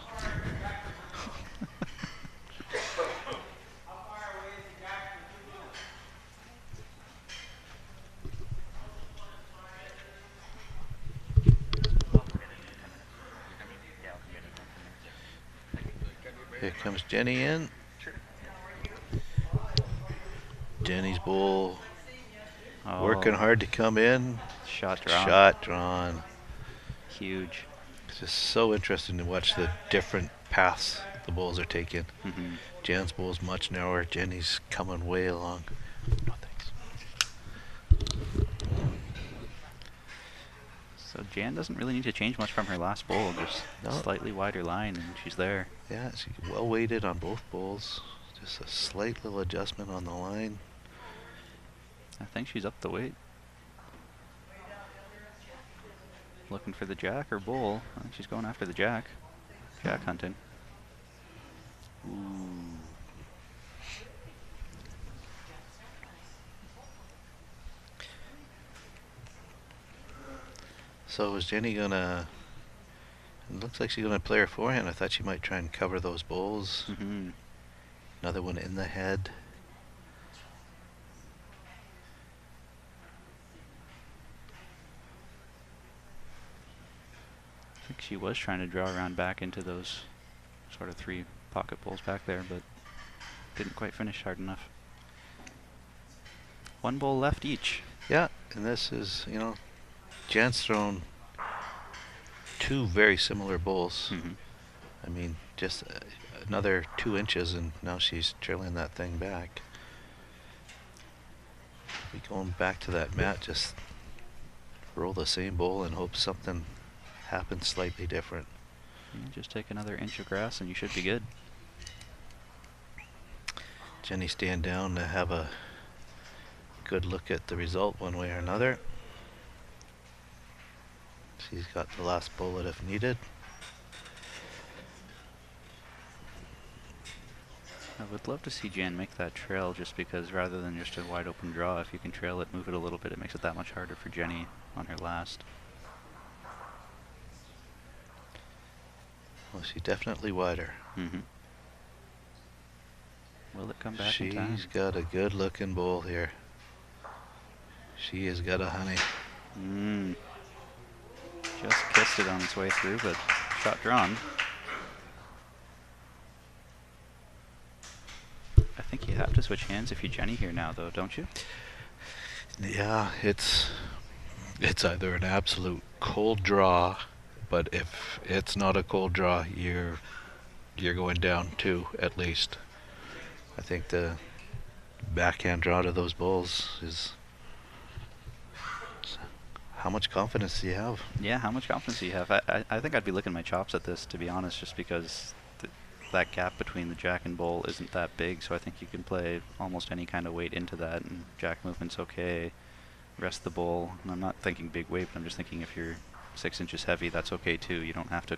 Here comes Jenny in. Jenny's bowl working hard to come in. Shot drawn. Shot drawn. Huge. It's just so interesting to watch the different paths the bowls are taking. Jan's bowl's much narrower. Jenny's coming way along. No thanks. So Jan doesn't really need to change much from her last bowl, just No. slightly wider line and she's there. Yeah, she's well weighted on both bowls. Just a slight little adjustment on the line. I think she's up the weight. Looking for the jack or bull. I think she's going after the jack. Jack hunting. Ooh. So is Jenny gonna... It looks like she's gonna play her forehand. I thought she might try and cover those bowls. Mm-hmm. Another one in the head. I think she was trying to draw around back into those sort of 3 pocket bowls back there, but didn't quite finish hard enough. 1 bowl left each. Yeah, and this is, you know, Jan's thrown 2 very similar bowls. Mm-hmm. I mean, just another 2 inches and now she's trailing that thing back. Be going back to that mat, just roll the same bowl and hope something happens slightly different. Yeah, just take another inch of grass and you should be good. Jenny stand down to have a good look at the result one way or another. She's got the last bullet if needed. I would love to see Jan make that trail just because rather than just a wide open draw, if you can trail it, move it a little bit, it makes it that much harder for Jenny on her last. Well, she's definitely wider. Mm-hmm. Will it come back in She's time? got a good looking bowl here. She has got a honey. Just kissed it on its way through, but shot drawn. I think you have to switch hands if you're Jenny here now, though, don't you? Yeah, it's either an absolute cold draw, but if it's not a cold draw, you're going down 2 at least. I think the backhand draw to those bowls is... How much confidence do you have? Yeah, how much confidence do you have? I think I'd be licking my chops at this, to be honest, just because that gap between the jack and bull isn't that big, so I think you can play almost any kind of weight into that, and jack movement's okay. Rest the bull, and I'm not thinking big weight, but I'm just thinking if you're 6 inches heavy, that's okay too. You don't have to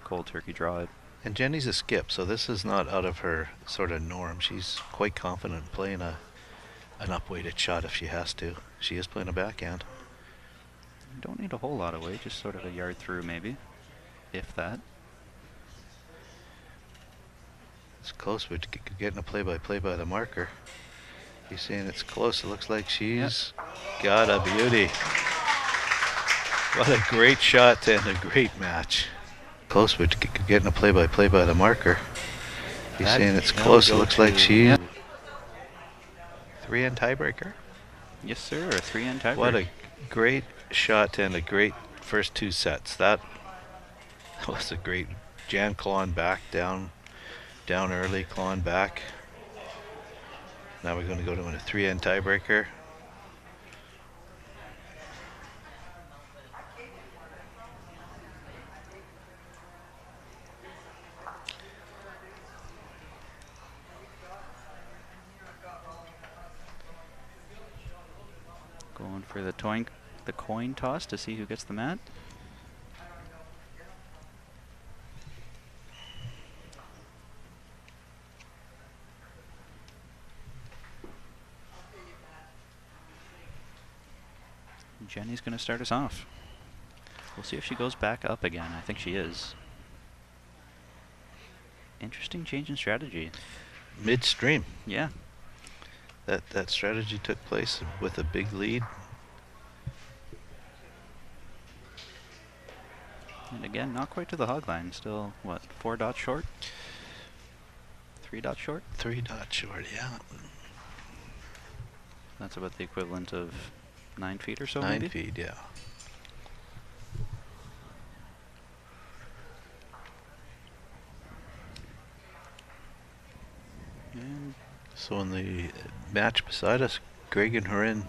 cold turkey draw it. And Jenny's a skip, so this is not out of her sort of norm. She's quite confident playing an up-weighted shot if she has to. She is playing a backhand. You don't need a whole lot of weight, just sort of a yard through maybe, if that. It's close. We're getting a play-by-play by the marker. He's saying it's close. It looks like she's got a beauty. What a great shot and a great match. Close. We're getting a play-by-play by the marker. He's saying it's close. It looks like she's... 3-end tiebreaker. Yes, sir, a 3-end tiebreaker. What a great shot and a great first 2 sets. That was a great... Jan clawing back, down early, clawing back. Now we're going to go to a 3-end tiebreaker. Going for the coin toss to see who gets the mat. Jenny's going to start us off. We'll see if she goes back up again. I think she is. Interesting change in strategy. Midstream. Yeah. That strategy took place with a big lead. And again, not quite to the hog line. Still, what, 4 dots short? 3 dots short? 3 dots short, yeah. That's about the equivalent of 9 feet or so, 9 maybe? feet, yeah. And So in the match beside us, Greg and Horin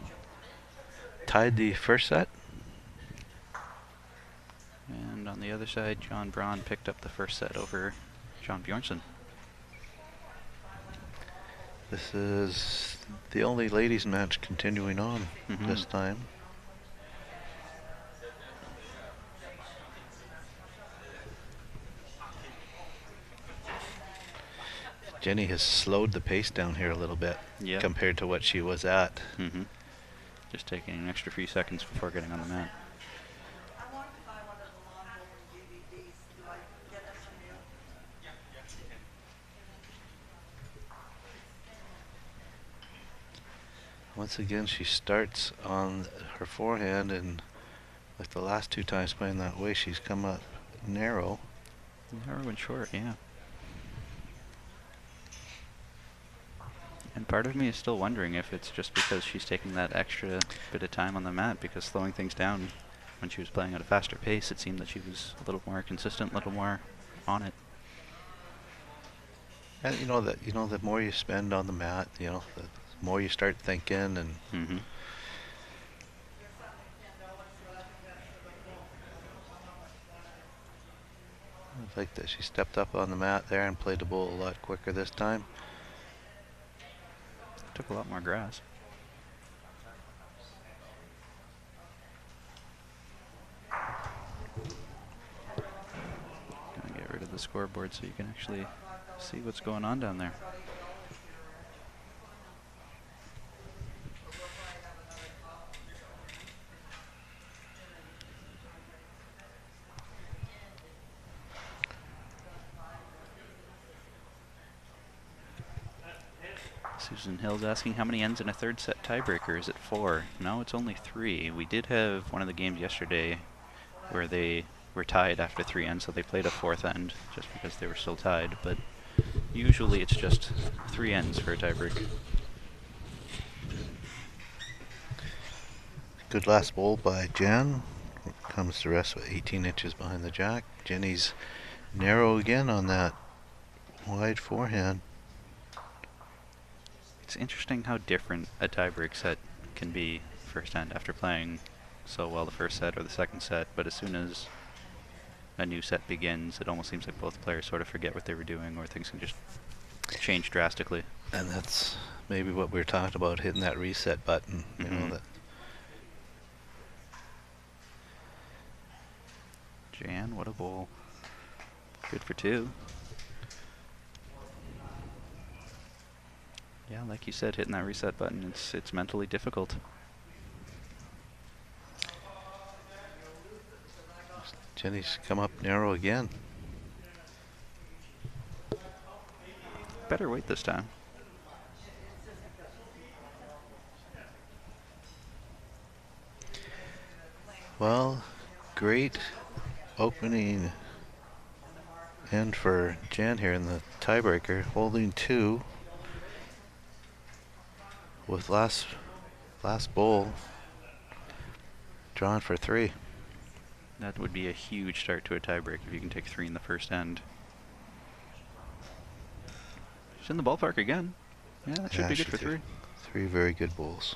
tied the first set. the other side, John Braun picked up the first set over John Bjornsson. This is the only ladies match continuing on this time. Jenny has slowed the pace down here a little bit compared to what she was at. Just taking an extra few seconds before getting on the mat. Once again, she starts on her forehand, and like the last two times playing that way, she's come up narrow. Narrow and short, yeah. And part of me is still wondering if it's just because she's taking that extra bit of time on the mat, because slowing things down when she was playing at a faster pace, it seemed that she was a little more consistent, a little more on it. And the more you spend on the mat, the more you start thinking, and I like that she stepped up on the mat there and played the ball a lot quicker this time. Took a lot more grass. Gonna get rid of the scoreboard so you can actually see what's going on down there. Susan Hill's asking how many ends in a third set tiebreaker. Is it 4? No, it's only 3. We did have one of the games yesterday where they were tied after 3 ends, so they played a 4th end just because they were still tied, but usually it's just 3 ends for a tiebreaker. Good last ball by Jan. Comes the rest with 18 inches behind the jack. Jenny's narrow again on that wide forehand. It's interesting how different a tiebreak set can be first end after playing so well the first set or the second set, but as soon as a new set begins, it almost seems like both players sort of forget what they were doing, or things can just change drastically. And that's maybe what we were talking about, hitting that reset button. You know, that Jan, what a bowl. Good for 2. Yeah, like you said, hitting that reset button, it's mentally difficult. Jenny's come up narrow again. Better weight this time. Well, great opening end for Jan here in the tiebreaker, holding 2 with last bowl drawn for 3. That would be a huge start to a tiebreak if you can take 3 in the first end. She's in the ballpark again. Yeah, that should be good for 3. 3 very good bowls.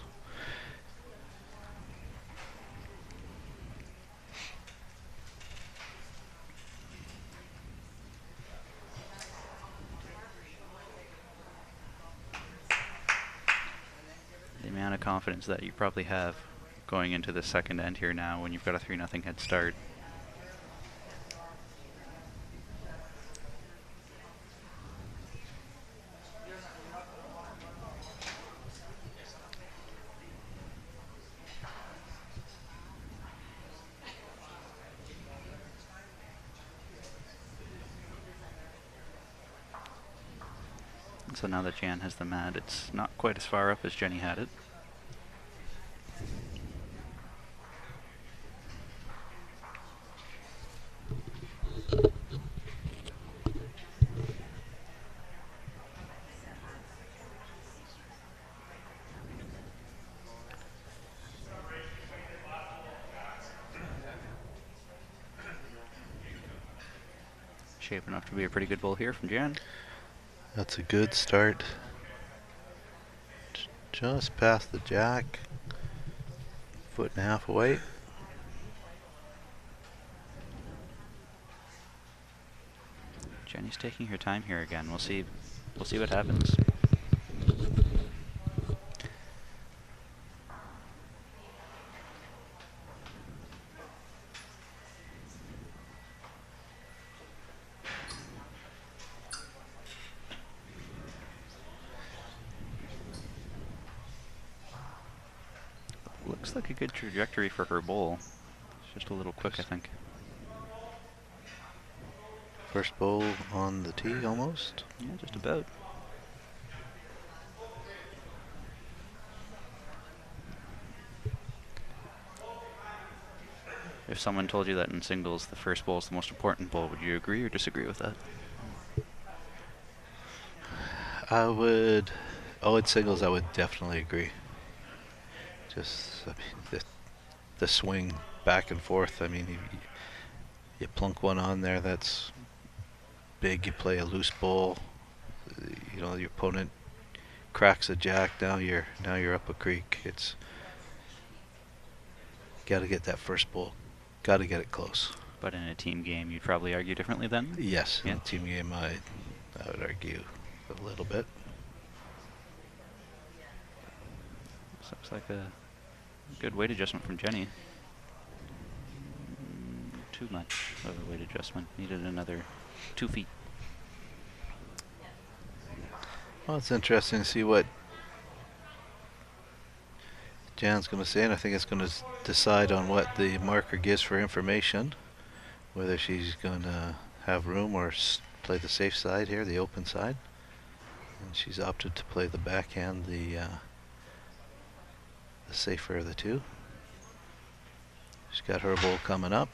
The amount of confidence that you probably have going into the second end here now when you've got a 3-0 head start. So now that Jan has the mat, it's not quite as far up as Jenny had it. Shaping up to be a pretty good bowl here from Jan. That's a good start. Just past the jack. 1.5 feet away. Jenny's taking her time here again. We'll see what happens. Looks like a good trajectory for her bowl. It's just a little quick, I think. First bowl on the tee almost. Yeah, just about. If someone told you that in singles the first bowl is the most important bowl, would you agree or disagree with that? I would in singles I would definitely agree. Just, I mean, the swing back and forth. I mean, you plunk one on there, that's big. You play a loose bowl. You know, your opponent cracks a jack. Now you're up a creek. It's got to get that first bowl. Got to get it close. But in a team game, you'd probably argue differently then? Yes, Yeah. in a team game, I would argue a little bit. This looks like a good weight adjustment from Jenny. Too much of a weight adjustment. Needed another 2 feet. Well, it's interesting to see what Jan's going to say, and I think it's going to decide on what the marker gives for information, whether she's going to have room or play the safe side here, the open side. And she's opted to play the backhand, the safer of the two. She's got her bowl coming up.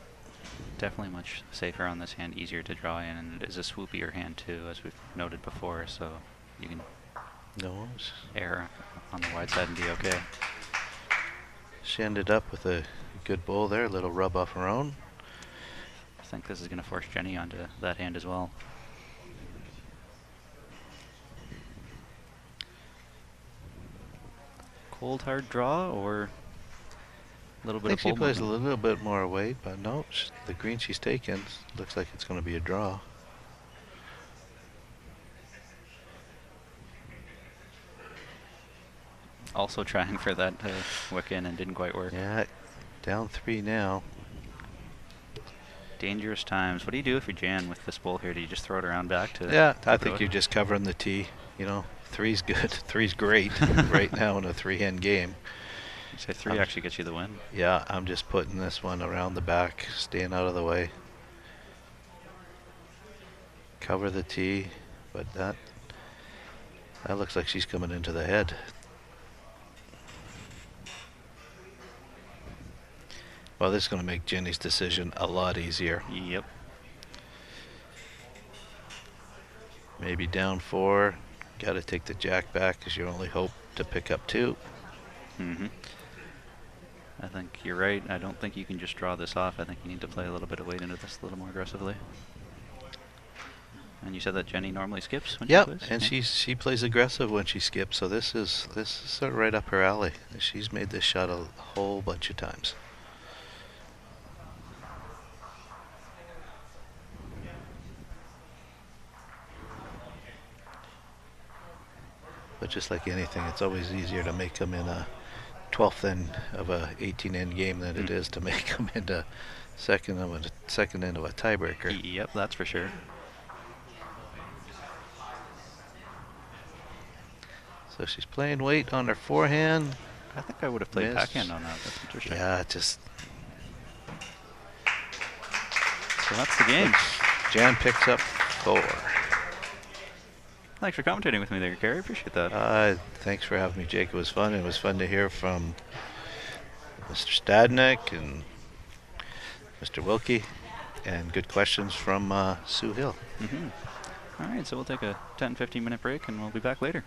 Definitely much safer on this hand, easier to draw in, and it is a swoopier hand too, as we've noted before, so you can err on the wide side and be okay. She ended up with a good bowl there, a little rub off her own. I think this is going to force Jenny onto that hand as well. Cold hard draw or a little I bit think of she bowl plays a movement? little bit more weight, but no, the green she's taken looks like it's going to be a draw. Also trying for that wick in and didn't quite work. Yeah, down 3 now. Dangerous times. What do you do if you're Jan with this bowl here? Do you just throw it around back to? Yeah, I throw think it? you're just covering the tee. You know, 3's good. 3's great right now in a 3-hand game. You say 3 actually gets you the win. Yeah, I'm just putting this one around the back, staying out of the way. Cover the tee, but that looks like she's coming into the head. Well, this is going to make Jenny's decision a lot easier. Yep. Maybe down 4. Got to take the jack back because you only hope to pick up 2. Mm-hmm. I think you're right. I don't think you can just draw this off. I think you need to play a little bit of weight into this a little more aggressively. And you said that Jenny normally skips when she Yep, plays? and Yeah. she plays aggressive when she skips, so this is sort of right up her alley. She's made this shot a whole bunch of times. But just like anything, it's always easier to make them in a 12th end of a 18-end game than it is to make them into second end of a tiebreaker. Yep, that's for sure. So she's playing weight on her forehand. I think I would have played Missed. backhand on that. That's interesting. Yeah, just So that's the game. Jan picks up 4. Thanks for commentating with me there, Gary. Appreciate that. Thanks for having me, Jake. It was fun. It was fun to hear from Mr. Stadnick and Mr. Wilkie, and good questions from Sue Hill. All right, so we'll take a 10-15 minute break and we'll be back later.